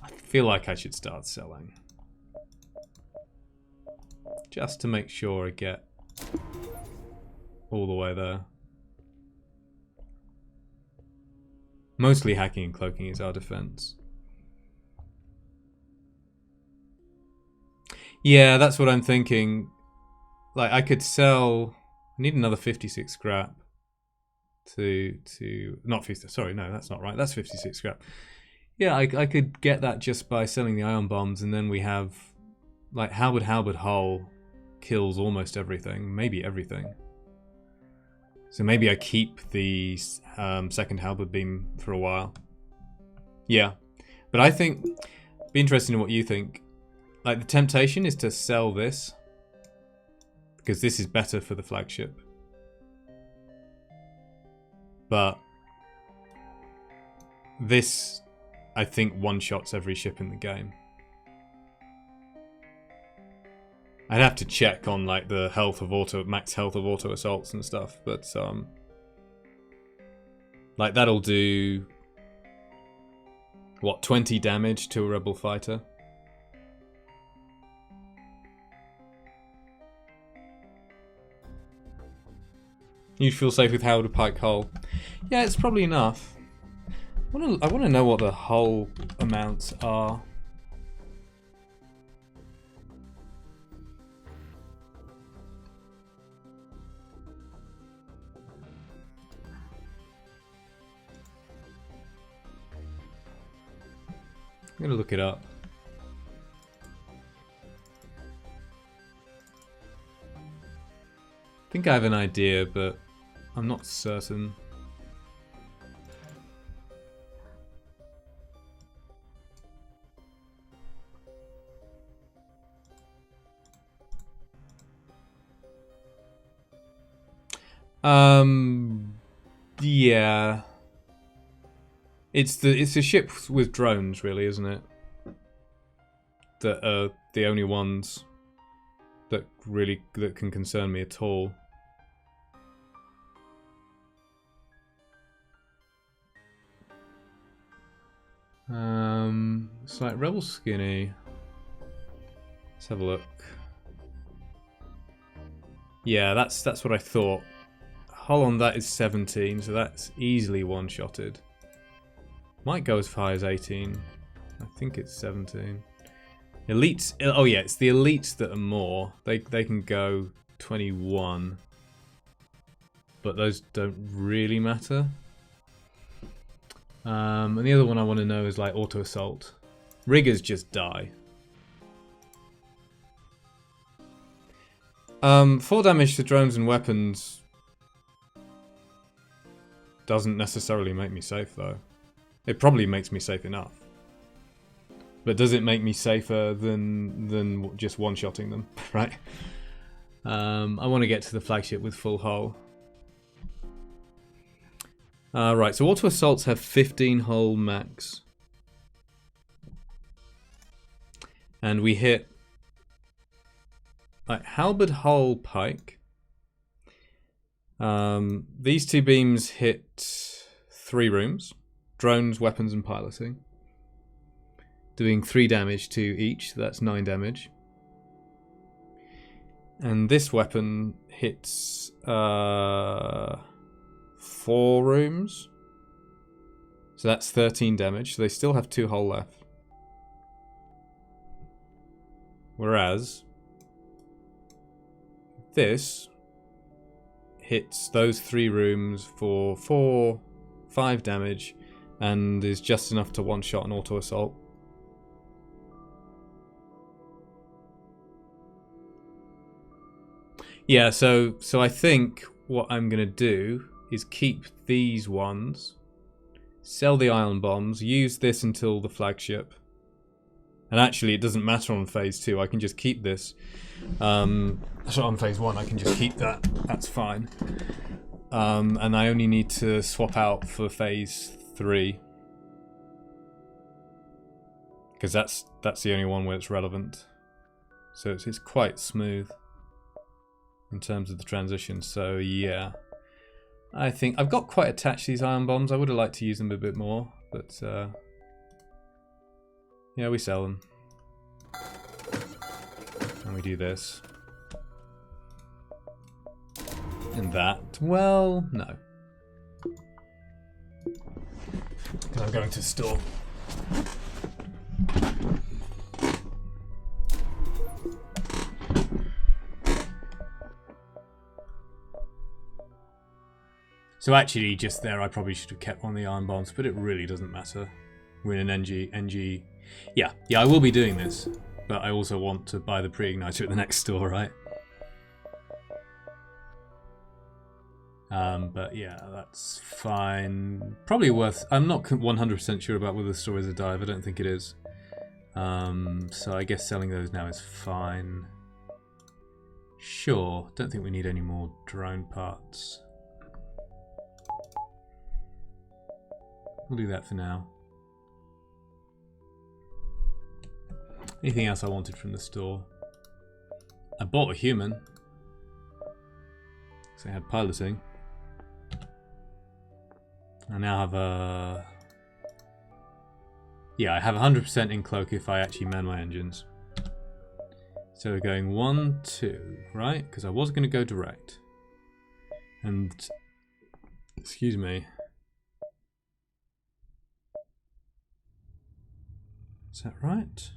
I feel like I should start selling. Just to make sure I get all the way there. Mostly hacking and cloaking is our defense. Yeah, that's what I'm thinking. Like, I could sell... I need another 56 scrap to not 50... Sorry, no, that's not right. That's 56 scrap. Yeah, I could get that just by selling the ion bombs, and then we have... Like, Halberd Hull kills almost everything. Maybe everything. So maybe I keep the second halberd beam for a while. Yeah. But I think... Be interested in what you think. Like, the temptation is to sell this. Because this is better for the flagship. But... This, I think, one-shots every ship in the game. I'd have to check on, like, the health of max health of auto assaults and stuff, but, like, that'll do... What, 20 damage to a rebel fighter? You'd feel safe with Howard Pike Hull. Yeah, it's probably enough. I want to know what the hull amounts are. I'm gonna look it up. I think I have an idea, but I'm not certain. Yeah. It's the ship with drones, really, isn't it? That are the only ones that can concern me at all. It's like Rebel Skinny. Let's have a look. Yeah, that's what I thought. Hull on that is 17, so that's easily one-shotted. Might go as high as 18. I think it's 17. Elites. Oh yeah, it's the elites that are more. They can go 21, but those don't really matter. And the other one I want to know is like auto assault. Riggers just die. 4 damage to drones and weapons doesn't necessarily make me safe though. It probably makes me safe enough. But does it make me safer than just one-shotting them, right? I want to get to the flagship with full hull. Right, so auto assaults have 15 hull max. And we hit like halberd, hull, pike. These 2 beams hit 3 rooms. Drones, weapons, and piloting. Doing 3 damage to each, so that's 9 damage. And this weapon hits 4 rooms. So that's 13 damage, so they still have 2 hull left. Whereas this hits those 3 rooms for 5 damage and is just enough to one-shot an auto assault. Yeah, so I think what I'm going to do is keep these ones, sell the ion bombs, use this until the flagship. And actually, it doesn't matter on phase 2. I can just keep this. So on phase 1, I can just keep that. That's fine. And I only need to swap out for phase 3. Because that's the only one where it's relevant. So it's quite smooth in terms of the transition. So yeah, I think I've got quite attached to these ion bombs. I would have liked to use them a bit more, but yeah, we sell them. And we do this. And that. Well, no. Because I'm going to the store. So actually, just there, I probably should have kept one of the iron bombs, but it really doesn't matter. We're in an NG. Yeah, I will be doing this, but I also want to buy the pre-igniter at the next store, right? But yeah, that's fine. Probably worth... I'm not 100% sure about whether the store is a dive. I don't think it is. So I guess selling those now is fine. Sure. Don't think we need any more drone parts. We'll do that for now. Anything else I wanted from the store? I bought a human. So I had piloting. I now have a... Yeah, I have 100% in cloak if I actually man my engines. So we're going 1, 2, right? Because I was going to go direct. And... Excuse me. Is that right?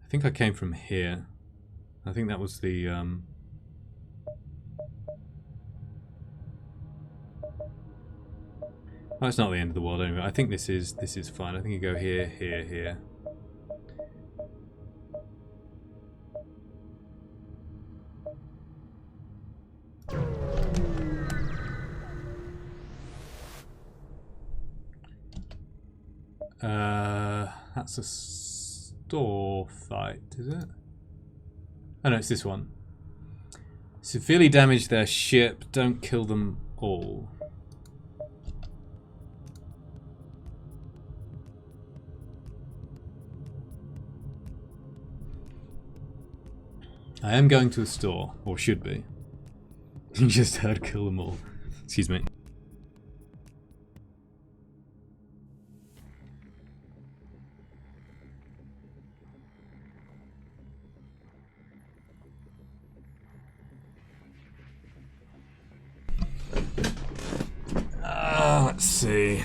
I think I came from here. I think that was the... Oh, it's not the end of the world anyway. I think this is fine. I think you go here, here, here. That's a store fight, is it? Oh no, it's this one. Severely damage their ship. Don't kill them all. I am going to a store, or should be. You just heard kill them all. Excuse me. Let's see.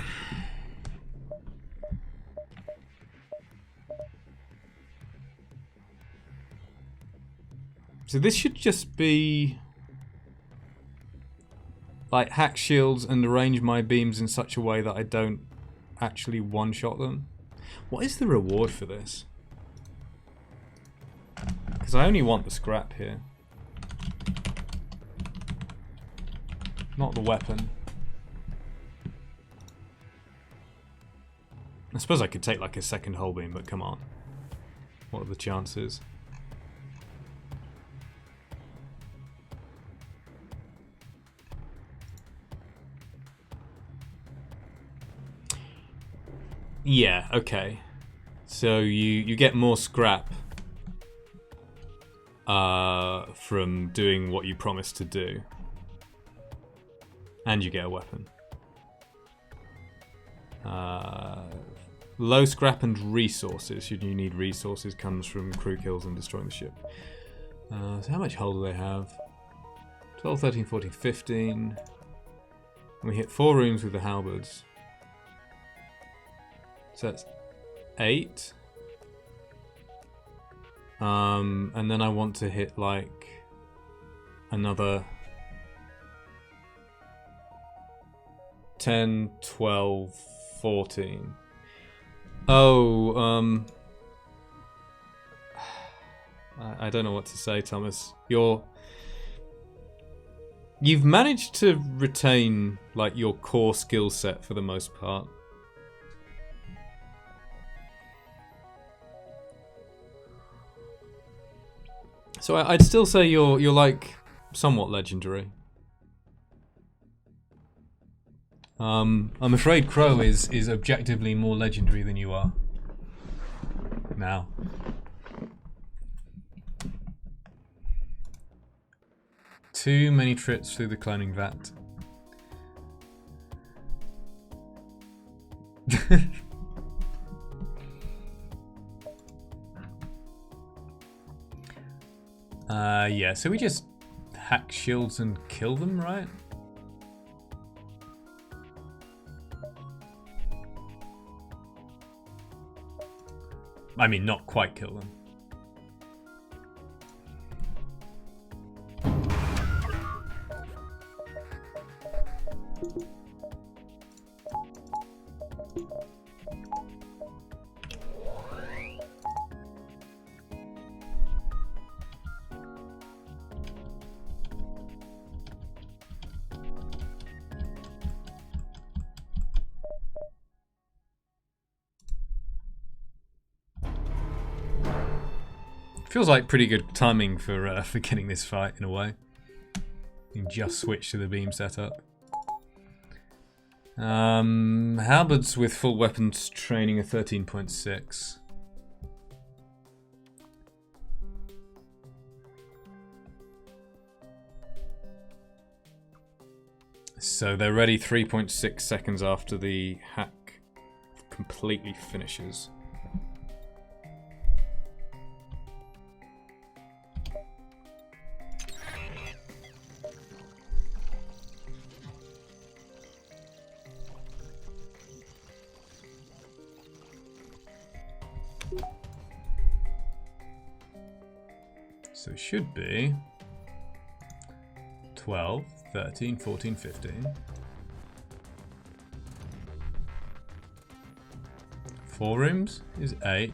So this should just be like hack shields and arrange my beams in such a way that I don't actually one-shot them. What is the reward for this? Because I only want the scrap here. Not the weapon. I suppose I could take like a second hull beam, but come on. What are the chances? Yeah, okay. So you get more scrap from doing what you promised to do. And you get a weapon. Low scrap and resources, should you need resources, comes from crew kills and destroying the ship. So how much hull do they have? 12, 13, 14, 15. And we hit 4 rooms with the halberds. So that's 8. And then I want to hit like another 10, 12, 14. Oh, I don't know what to say, Thomas. You've managed to retain like your core skill set for the most part. So I'd still say you're like somewhat legendary. I'm afraid Crow is objectively more legendary than you are. Now. Too many trips through the cloning vat. Yeah, so we just hack shields and kill them, right? I mean, not quite kill them. Feels like pretty good timing for getting this fight in a way. You can just switch to the beam setup. Halberds with full weapons training are 13.6. So they're ready 3.6 seconds after the hack completely finishes. So it should be 12, 13, 14, 15. 4 rooms is 8.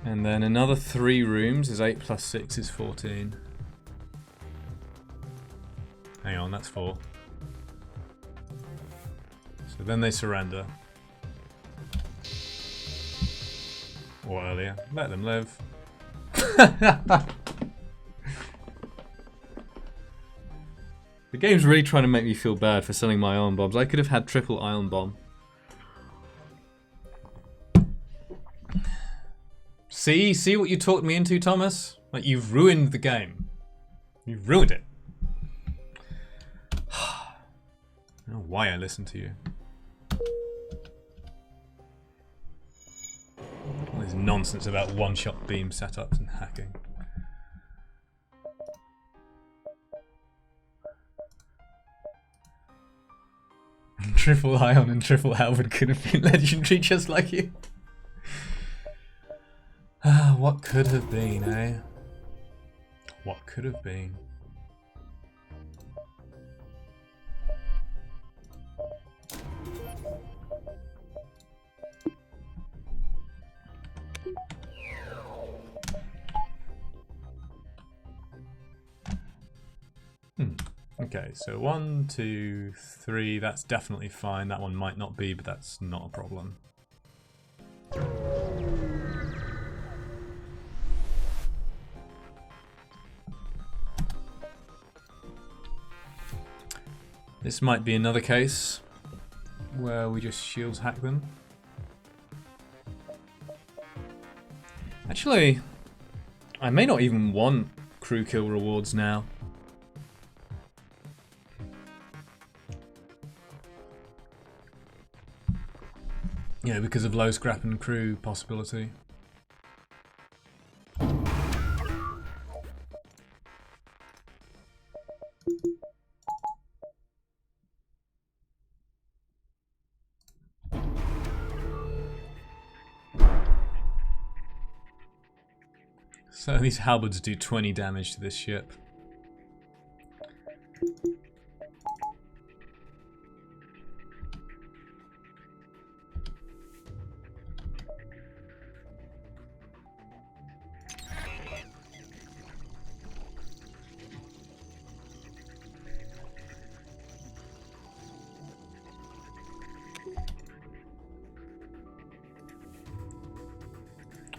And then another 3 rooms is 8 plus 6 is 14. Hang on, that's 4. So then they surrender. Or earlier. Let them live. The game's really trying to make me feel bad for selling my ion bombs. I could have had triple ion bomb. See what you talked me into, Thomas? Like, you've ruined the game. You've ruined it. I don't know why I listened to you. All this nonsense about one-shot beam setups and hacking. Triple Ion and Triple Halberd could have been legendary just like you. What could have been, eh? What could have been? Okay, so 1, 2, 3, that's definitely fine. That one might not be, but that's not a problem. This might be another case where we just shields hack them. Actually, I may not even want crew kill rewards now. Yeah, because of low scrap and crew possibility. So these halberds do 20 damage to this ship.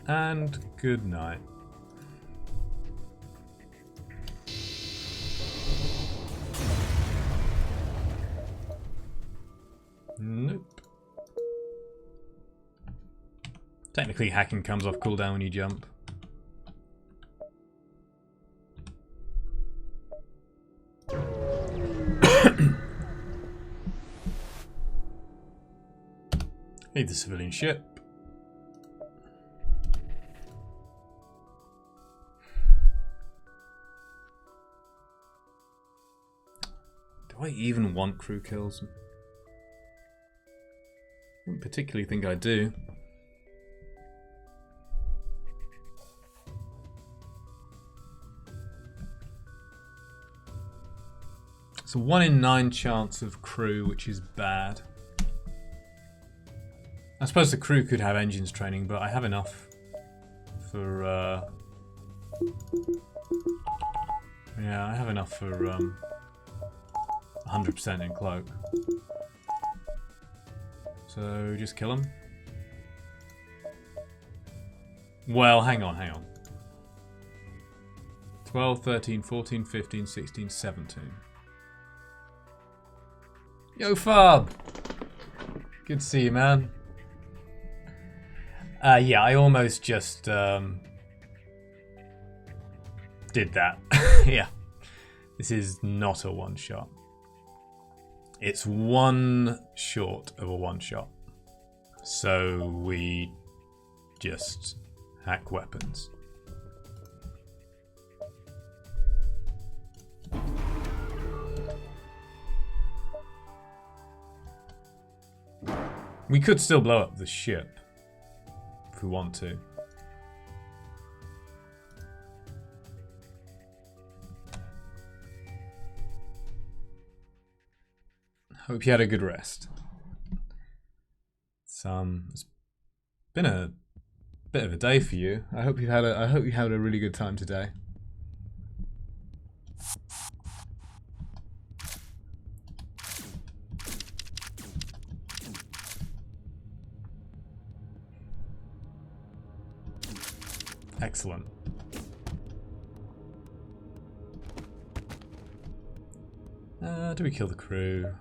And good night. Nope. Technically, hacking comes off cooldown when you jump. Need the civilian ship. Do I even want crew kills? I don't particularly think I do. It's a 1 in 9 chance of crew, which is bad. I suppose the crew could have engines training, but I have enough for... yeah, I have enough for 100% in cloak. So just kill him. Well, hang on. 12, 13, 14, 15, 16, 17. Yo, Farb! Good to see you, man. Yeah, I almost just did that. Yeah. This is not a one-shot. It's one short of a one-shot. So we just hack weapons. We could still blow up the ship if we want to. Hope you had a good rest. It's been a bit of a day for you. I hope you had a really good time today. Excellent. Do we kill the crew?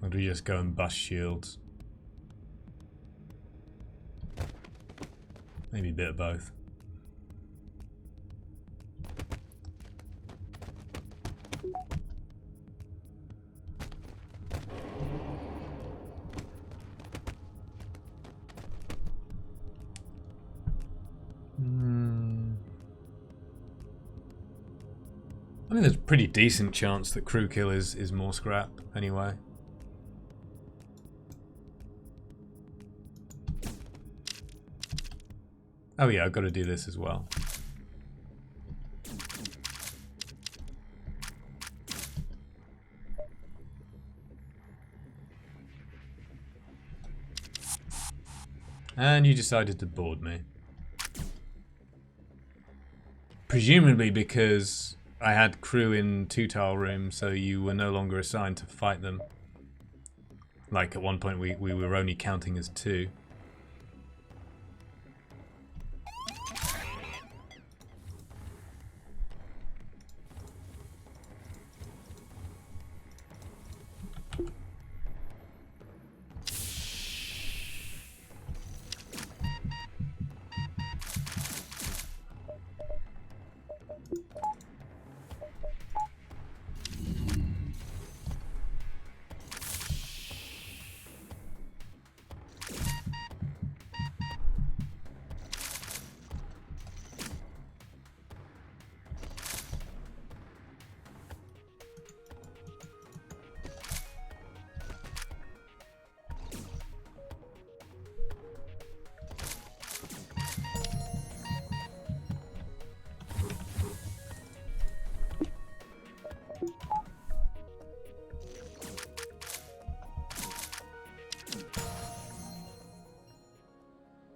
Or do we just go and bust shields? Maybe a bit of both. I mean, there's a pretty decent chance that crew kill is more scrap, anyway. Oh yeah, I've got to do this as well. And you decided to board me. Presumably because I had crew in 2-tile rooms, so you were no longer assigned to fight them. Like at one point we were only counting as 2.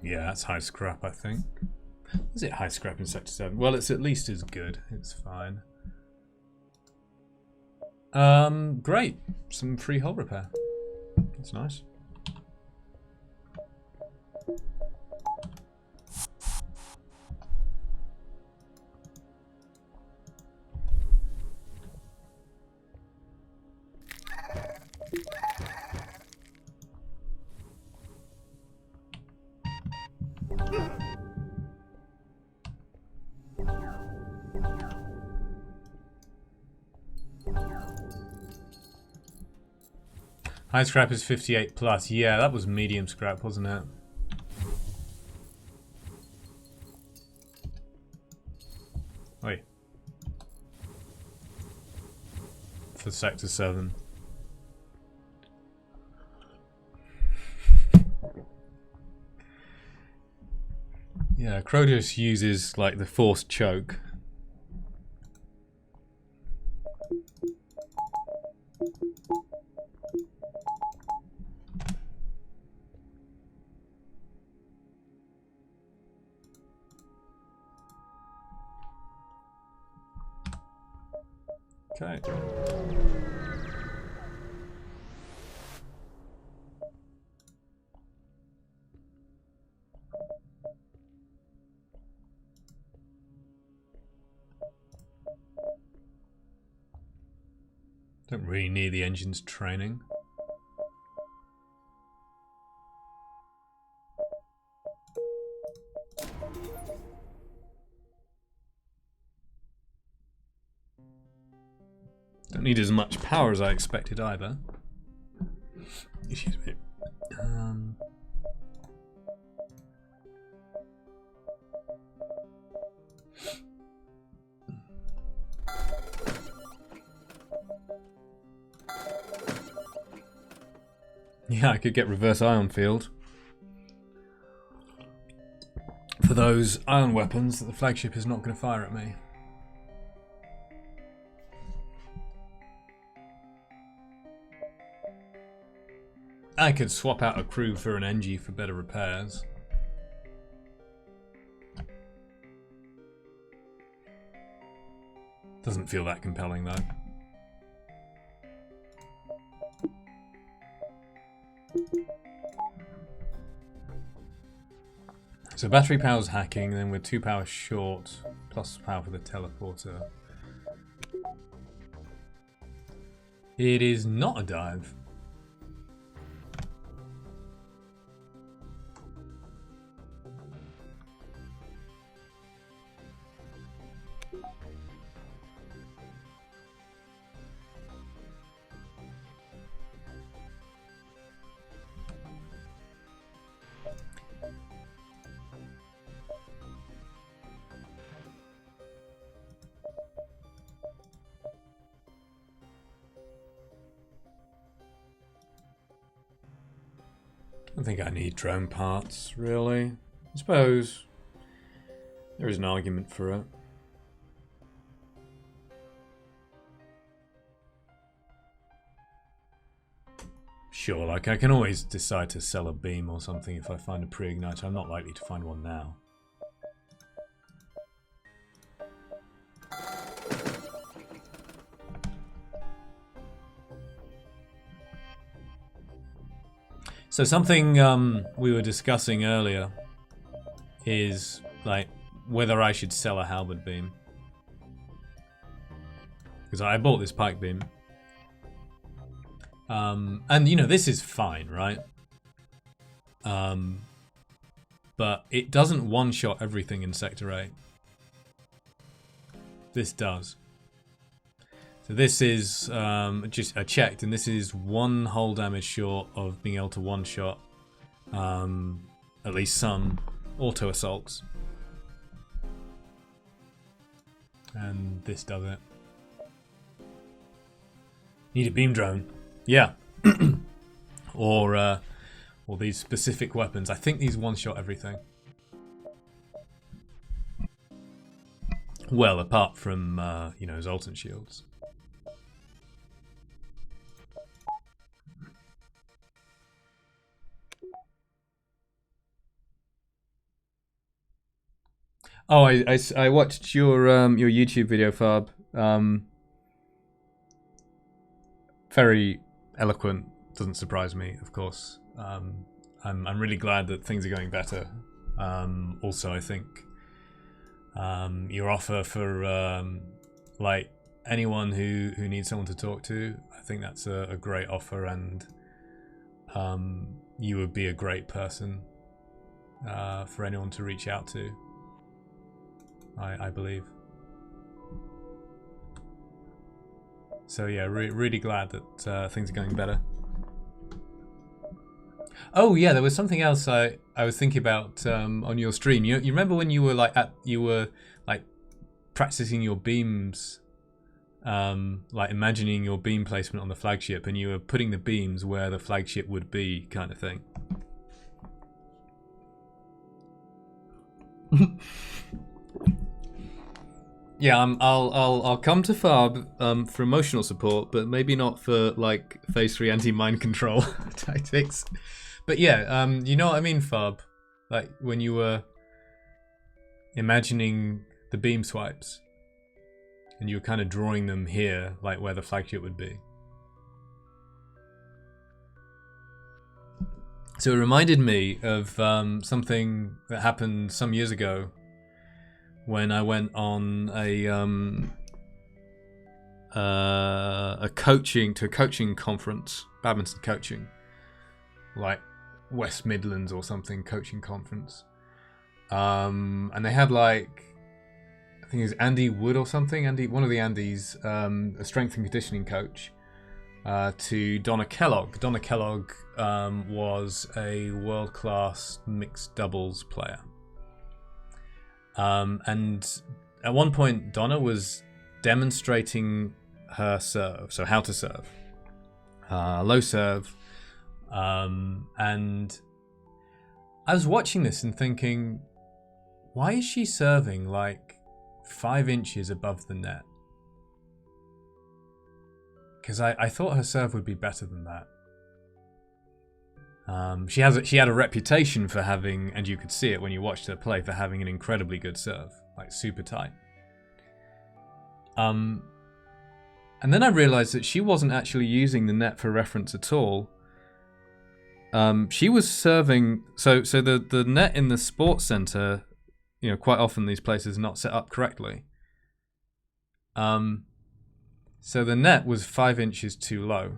Yeah, that's high scrap, I think. Is it high scrap in Sector 7? Well, it's at least as good. It's fine. Great. Some free hull repair. That's nice. High scrap is 58 plus. Yeah, that was medium scrap, wasn't it? Wait. For Sector 7. Yeah, Crodos uses like the forced choke. Okay. Don't really need the engine's training. Don't need as much power as I expected either. Excuse me. Yeah, I could get reverse ion field. For those ion weapons that the flagship is not going to fire at me. I could swap out a crew for an NG for better repairs. Doesn't feel that compelling though. So battery power's hacking, then we're 2 power short, plus power for the teleporter. It is not a dive. I don't think I need drone parts, really. I suppose there is an argument for it. Sure, like I can always decide to sell a beam or something if I find a pre-igniter. I'm not likely to find one now. So something we were discussing earlier is like whether I should sell a halberd beam. Because I bought this pike beam. And you know, this is fine, right? But it doesn't one-shot everything in Sector 8. This does. So this is just I checked, and this is 1 hull damage short of being able to one-shot at least some auto assaults. And this does it. Need a beam drone. Yeah. or these specific weapons. I think these one-shot everything. Well, apart from, you know, Zoltan shields. Oh, I watched your YouTube video, Farb. Very eloquent. Doesn't surprise me, of course. I'm really glad that things are going better. Also, I think your offer for like anyone who needs someone to talk to, I think that's a great offer, and you would be a great person for anyone to reach out to. I believe. So yeah, really glad that things are going better. Oh yeah, there was something else I was thinking about on your stream. You remember when you were like practicing your beams, like imagining your beam placement on the flagship, and you were putting the beams where the flagship would be, kind of thing. Yeah, I'll come to Farb for emotional support, but maybe not for like phase 3 anti-mind control tactics. But yeah, you know what I mean, Farb? Like when you were imagining the beam swipes, and you were kind of drawing them here, like where the flagship would be. So it reminded me of something that happened some years ago when I went on a coaching conference, badminton coaching, like West Midlands or something, coaching conference. And they had like, I think it was Andy Wood or something, one of the Andys, a strength and conditioning coach, to Donna Kellogg. Donna Kellogg was a world-class mixed doubles player. And at one point, Donna was demonstrating her serve, so how to serve, low serve, and I was watching this and thinking, why is she serving like 5 inches above the net? Because I thought her serve would be better than that. She had a reputation for having, and you could see it when you watched her play, for having an incredibly good serve, like super tight. And then I realized that she wasn't actually using the net for reference at all. She was serving, so the net in the sports center, you know, quite often these places are not set up correctly. So the net was 5 inches too low.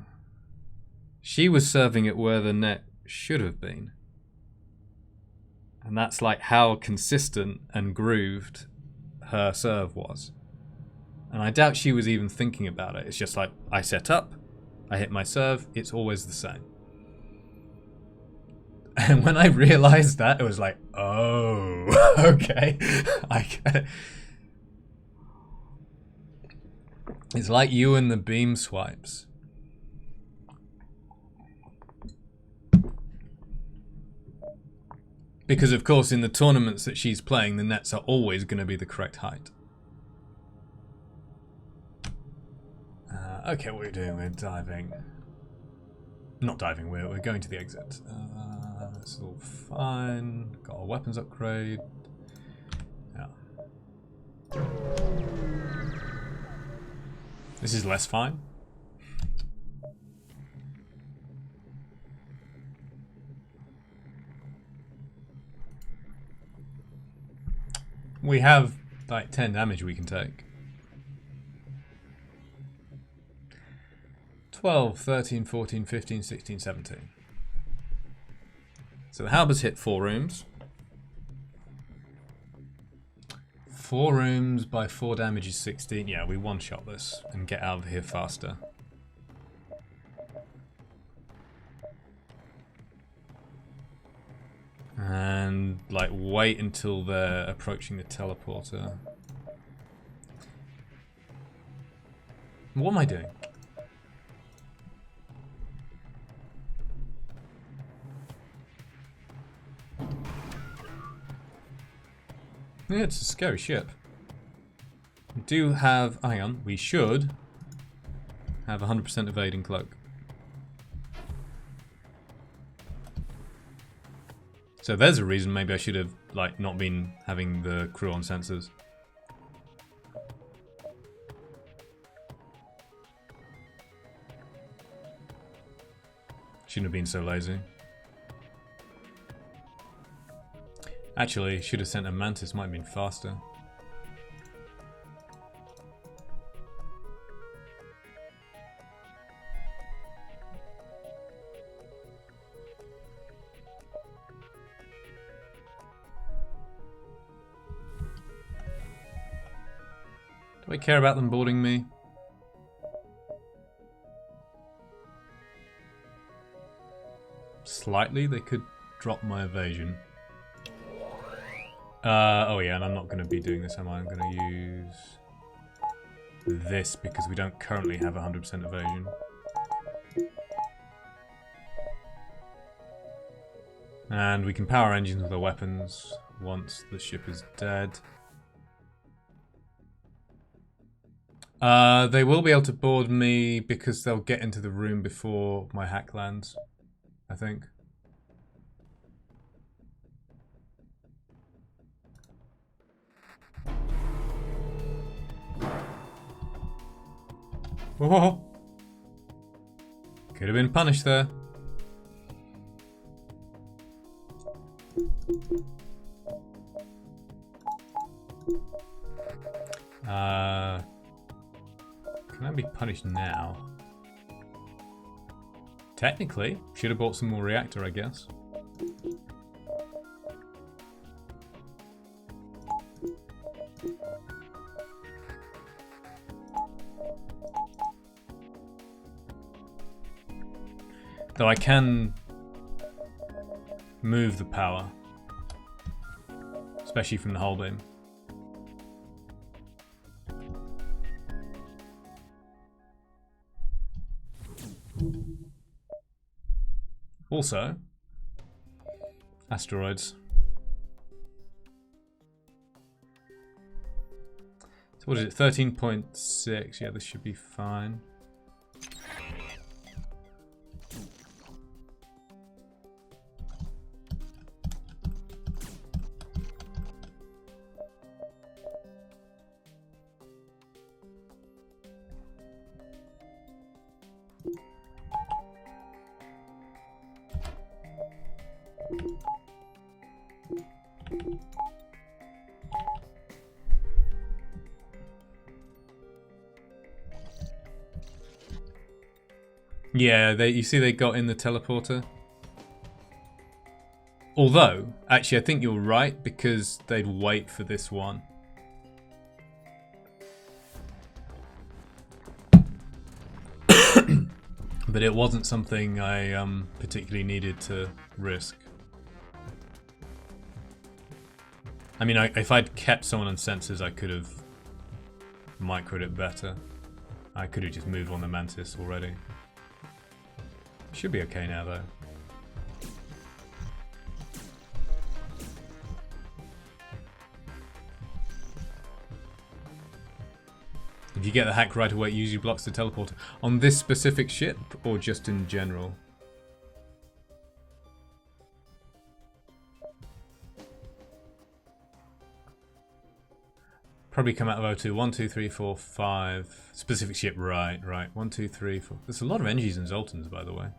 She was serving it where the net should have been. And that's like how consistent and grooved her serve was. And I doubt she was even thinking about it. It's just like, I set up, I hit my serve, it's always the same. And when I realized that, it was like, oh, okay, I get it. It's like you and the beam swipes. Because of course in the tournaments that she's playing, the nets are always going to be the correct height. Okay, what are we doing? We're diving. Not diving, we're going to the exit. That's all fine. Got our weapons upgrade. Yeah. This is less fine. We have like 10 damage we can take. 12, 13, 14, 15, 16, 17. So the halberds hit 4 rooms. 4 rooms by 4 damage is 16. Yeah, we one-shot this and get out of here faster. And like wait until they're approaching the teleporter. What am I doing? Yeah, it's a scary ship. We do have... hang on, we should have 100% evading cloak. So there's a reason maybe I should have like not been having the crew on sensors. Shouldn't have been so lazy. Actually, should have sent a Mantis, might have been faster. Do I care about them boarding me? Slightly, they could drop my evasion. Oh yeah, and I'm not going to be doing this, am I? I'm going to use this because we don't currently have 100% evasion. And we can power engines with our weapons once the ship is dead. They will be able to board me because they'll get into the room before my hack lands, I think. Oh, could have been punished there. Can I be punished now? Technically, should have bought some more reactor, I guess. Though I can move the power, especially from the hull beam. Also, asteroids. So what is it, 13.6? Yeah, this should be fine. Yeah, you see they got in the teleporter? Although, actually I think you're right, because they'd wait for this one. But it wasn't something I particularly needed to risk. I mean, if I'd kept someone on sensors, I could have microed it better. I could have just moved on the Mantis already. Should be okay now, though. If you get the hack right away, it usually blocks the teleporter. On this specific ship, or just in general? Probably come out of O2. 1, 2, 3, 4, 5. Specific ship, right. 1, 2, 3, 4. There's a lot of NGs and Zoltans, by the way.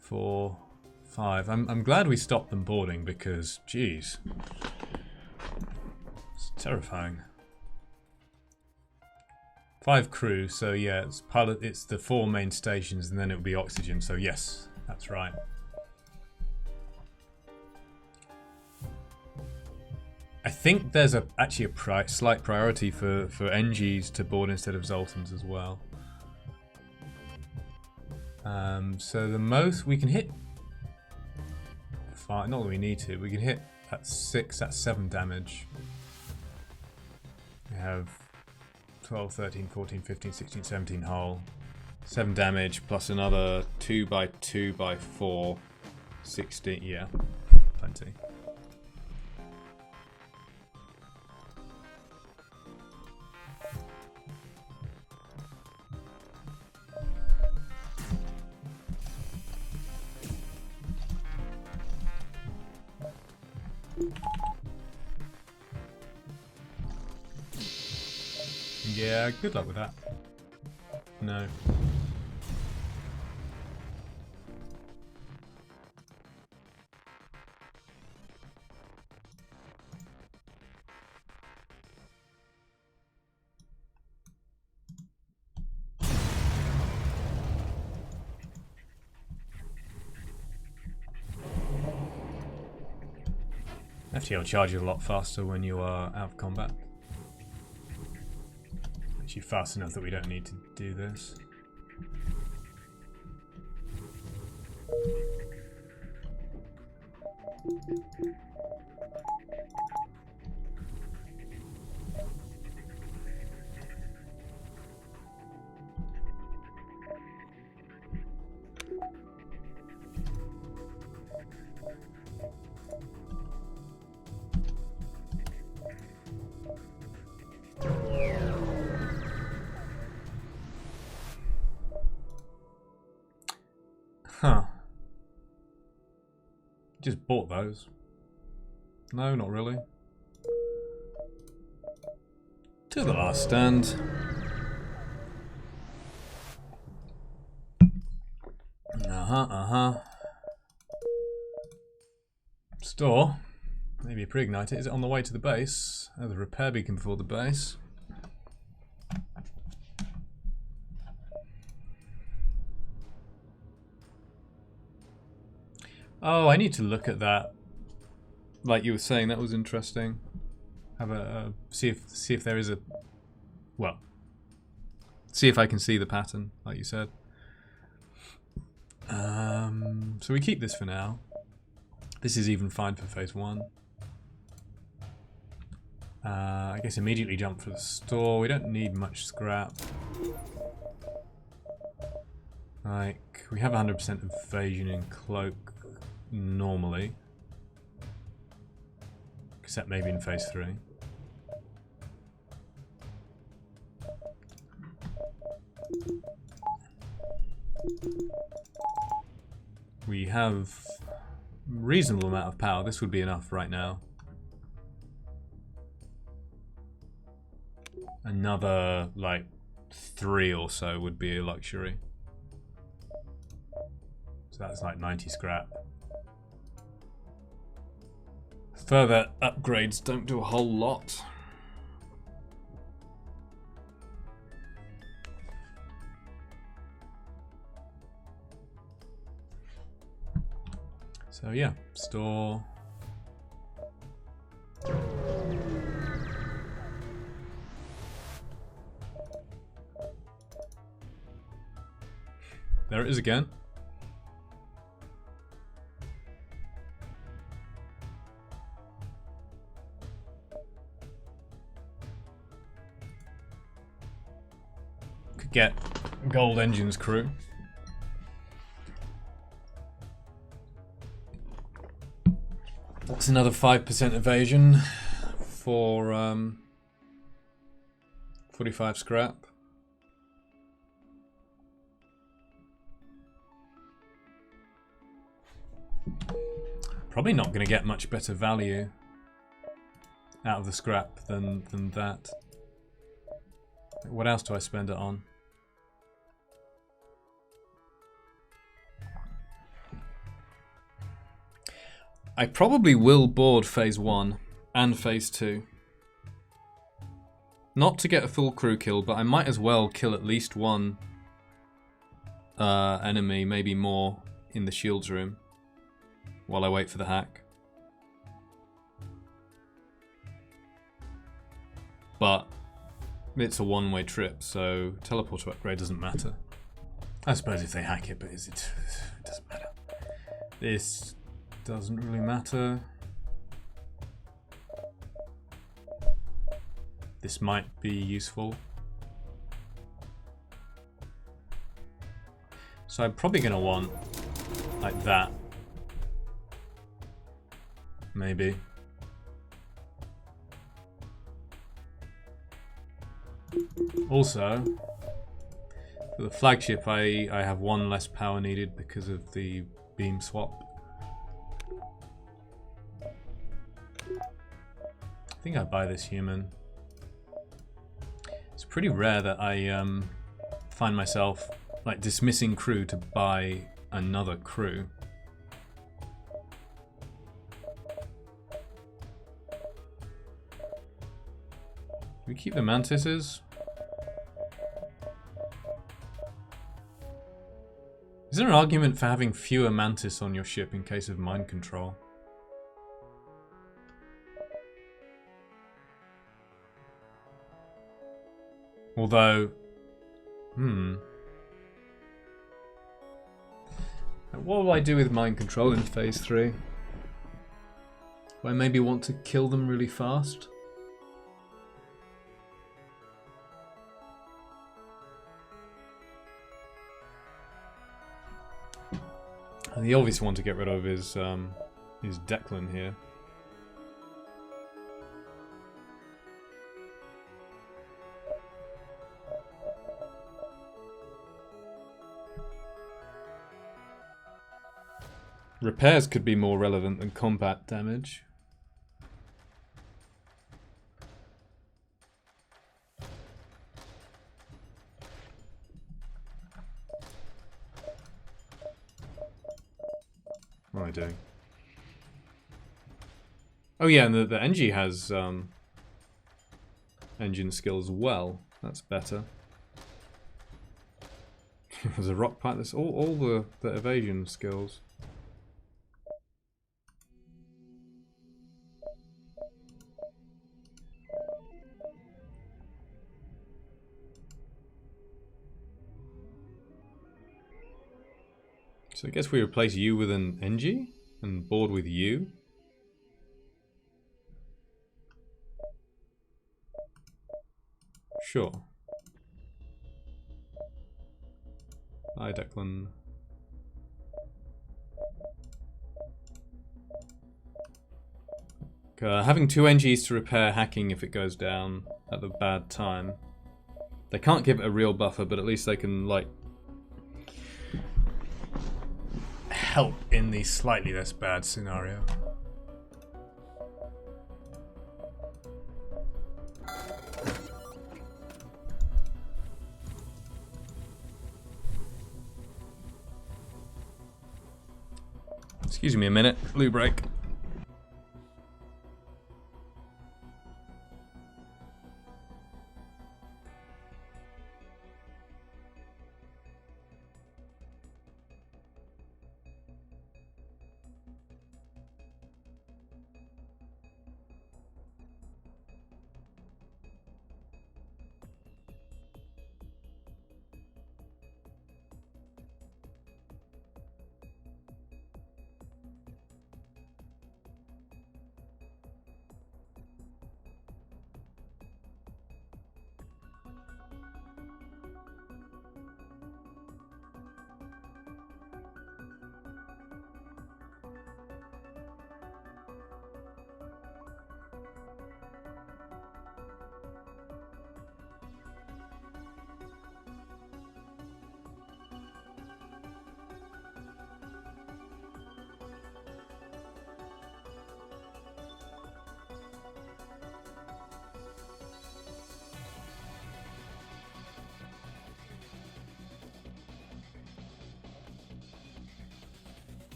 4, 5. I'm glad we stopped them boarding because, geez, it's terrifying. 5 crew, so yeah, it's the 4 main stations, and then it would be oxygen. So yes, that's right. I think there's actually a slight priority for NGs to board instead of Zoltans as well. So the most we can hit, 5, not that we need to, we can hit at 6, that's 7 damage. We have 12, 13, 14, 15, 16, 17 hull. 7 damage plus another 2 by 2 by 4. 16, yeah, plenty. Yeah, good luck with that. No. FTL charges a lot faster when you are out of combat. Actually fast enough that we don't need to do this. Huh. Just bought those. No, not really. To the last stand. Store. Maybe pre-ignite it. Is it on the way to the base? Oh, the repair beacon before the base. Oh, I need to look at that. Like you were saying, that was interesting. Have a see if there is a, well, see if I can see the pattern, like you said. So we keep this for now. This is even fine for phase 1. I guess immediately jump for the store. We don't need much scrap. Like, we have 100% evasion in cloak normally. Except maybe in phase 3. We have reasonable amount of power. This would be enough right now. Another, like, 3 or so would be a luxury. So that's like 90 scrap. Further upgrades don't do a whole lot. So yeah, store. There it is again. Could get Gold Engine's crew. That's another 5% evasion for 45 scrap. Probably not going to get much better value out of the scrap than that. What else do I spend it on? I probably will board phase 1 and phase 2. Not to get a full crew kill, but I might as well kill at least one enemy, maybe more, in the shields room while I wait for the hack. But it's a one-way trip, so teleporter upgrade doesn't matter. I suppose if they hack it, but it doesn't matter. This doesn't really matter. This might be useful. So I'm probably going to want like that. Maybe. Also, for the flagship I have one less power needed because of the beam swap. I think I buy this human. It's pretty rare that I find myself like dismissing crew to buy another crew. Do we keep the mantises? Is there an argument for having fewer mantis on your ship in case of mind control? Although, what will I do with mind control in phase 3? Do I maybe want to kill them really fast? And the obvious one to get rid of is Declan here. Repairs could be more relevant than combat damage. What am I doing? Oh yeah, and the NG has engine skill as well. That's better. There's a rock pipe. There's all the evasion skills. So I guess we replace you with an NG and board with you. Sure. Hi, Declan. Having 2 NGs to repair hacking if it goes down at the bad time. They can't give it a real buffer, but at least they can, like, help in the slightly less bad scenario. Excuse me a minute, loo break.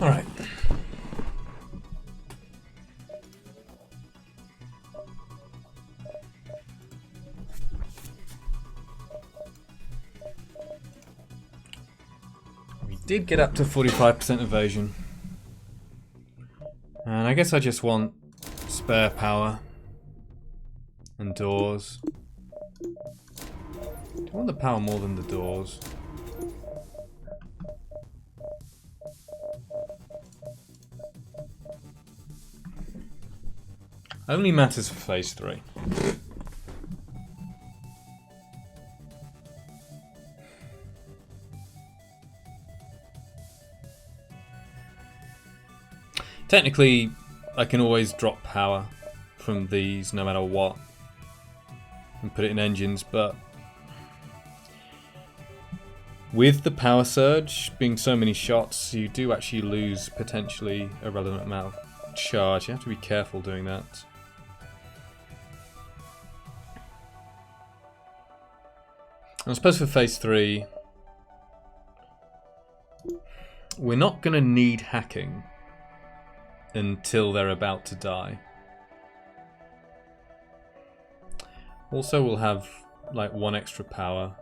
Alright. We did get up to 45% evasion. And I guess I just want spare power and doors. Do I want the power more than the doors? Only matters for phase 3. Technically, I can always drop power from these no matter what and put it in engines, but with the power surge being so many shots, you do actually lose potentially a relevant amount of charge. You have to be careful doing that. I suppose for phase 3, we're not going to need hacking until they're about to die. Also, we'll have like 1 extra power.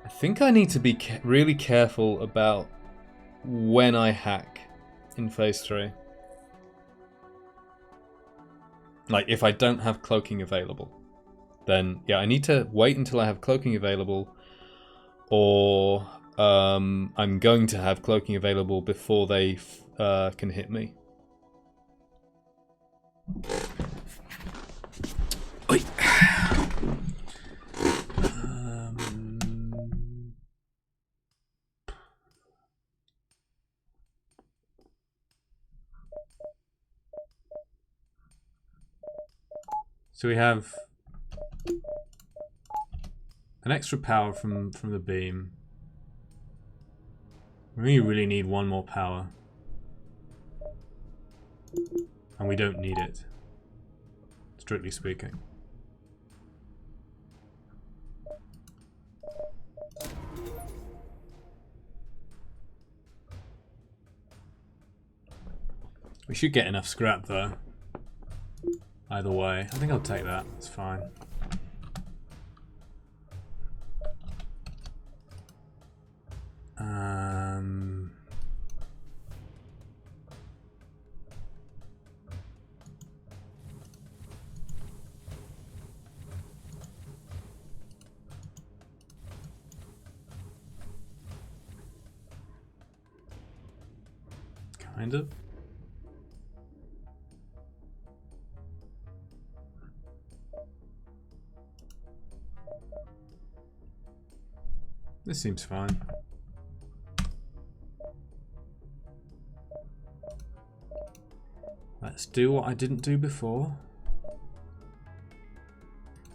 I think I need to be really careful about when I hack in phase 3. Like, if I don't have cloaking available, then yeah, I need to wait until I have cloaking available, or I'm going to have cloaking available before they can hit me. Oi. So we have an extra power from the beam. We really need 1 more power. And we don't need it, strictly speaking. We should get enough scrap though. Either way, I think I'll take that. It's fine. Kind of. This seems fine. Let's do what I didn't do before.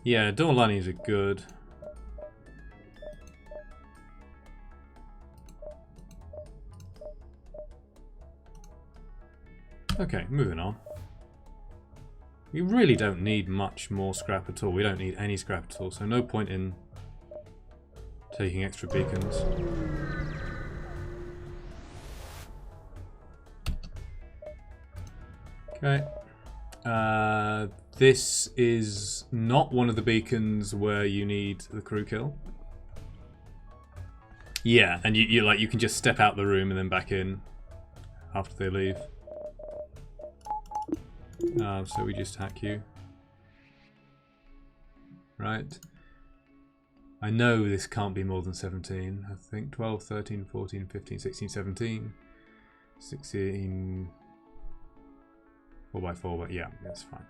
Yeah, door linings are good. Okay, moving on. We really don't need much more scrap at all. We don't need any scrap at all, so no point in taking extra beacons. Okay. This is not one of the beacons where you need the crew kill. Yeah, and you can just step out the room and then back in after they leave. So we just hack you. Right. I know this can't be more than 17. I think 12, 13, 14, 15, 16, 17, 16, 4x4, but yeah, that's fine.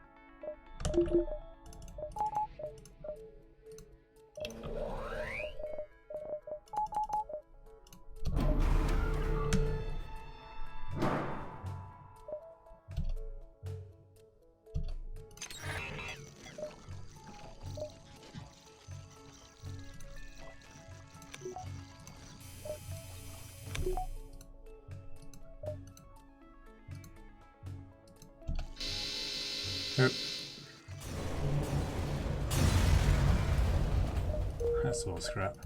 Sure. That's all scrap.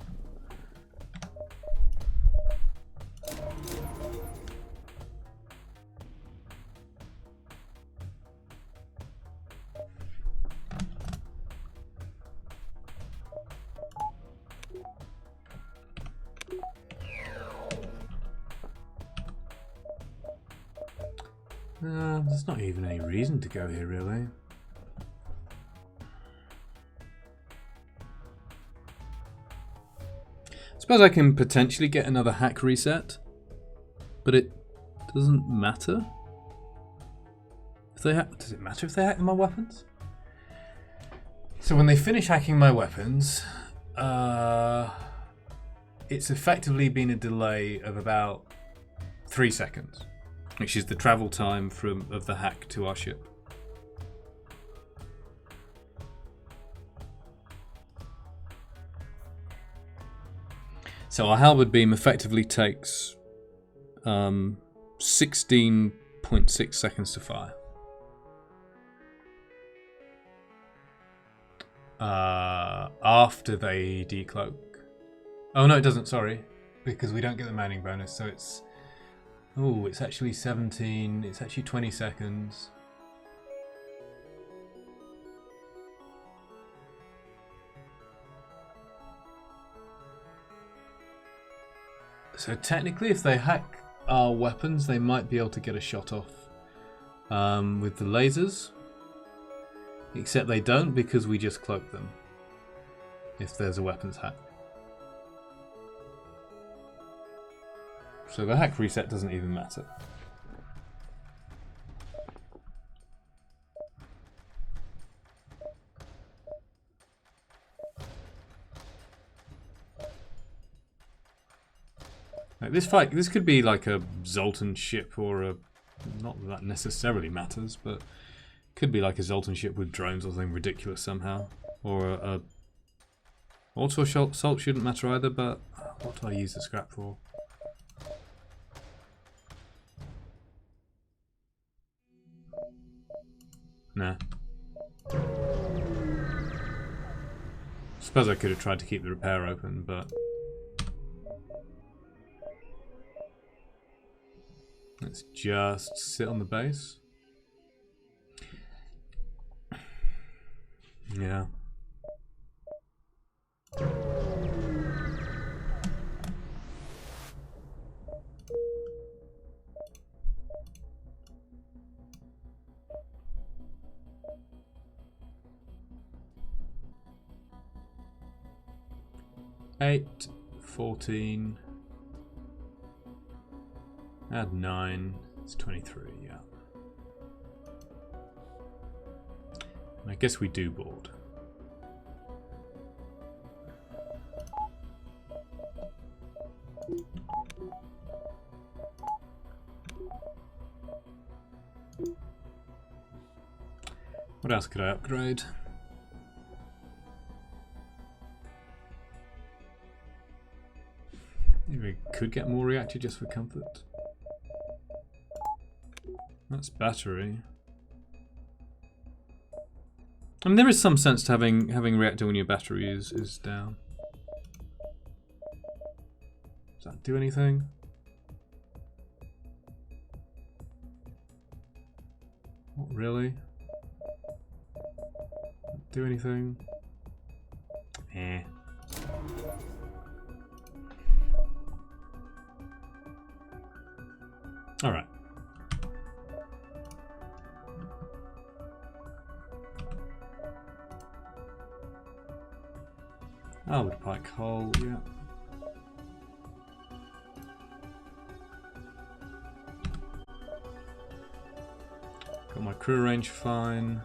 There's not even any reason to go here, really. I suppose I can potentially get another hack reset, but it doesn't matter. If they does it matter if they hack my weapons? So when they finish hacking my weapons, it's effectively been a delay of about 3 seconds. Which is the travel time of the hack to our ship. So our halberd beam effectively takes 16.6 seconds to fire. After they decloak. Oh no, it doesn't, sorry. Because we don't get the manning bonus, so it's... Oh, it's actually 17, it's actually 20 seconds. So technically, if they hack our weapons, they might be able to get a shot off with the lasers. Except they don't because we just cloak them. If there's a weapons hack. So the hack reset doesn't even matter. Like this fight, this could be like a Zoltan ship or a... Not that that necessarily matters, but... Could be like a Zoltan ship with drones or something ridiculous somehow. Or a... Auto assault shouldn't matter either, but... What do I use the scrap for? Nah. Suppose I could have tried to keep the repair open, but... Let's just sit on the base. Yeah. Eight, 14. Add 9. It's 23. Yeah. And I guess we do board. What else could I upgrade? Maybe we could get more reactor just for comfort. That's battery. I mean, there is some sense to having reactor when your battery is down. Does that do anything? Not really. Do anything? Eh. All right. Wood pike hull, yeah. Got my crew range fine.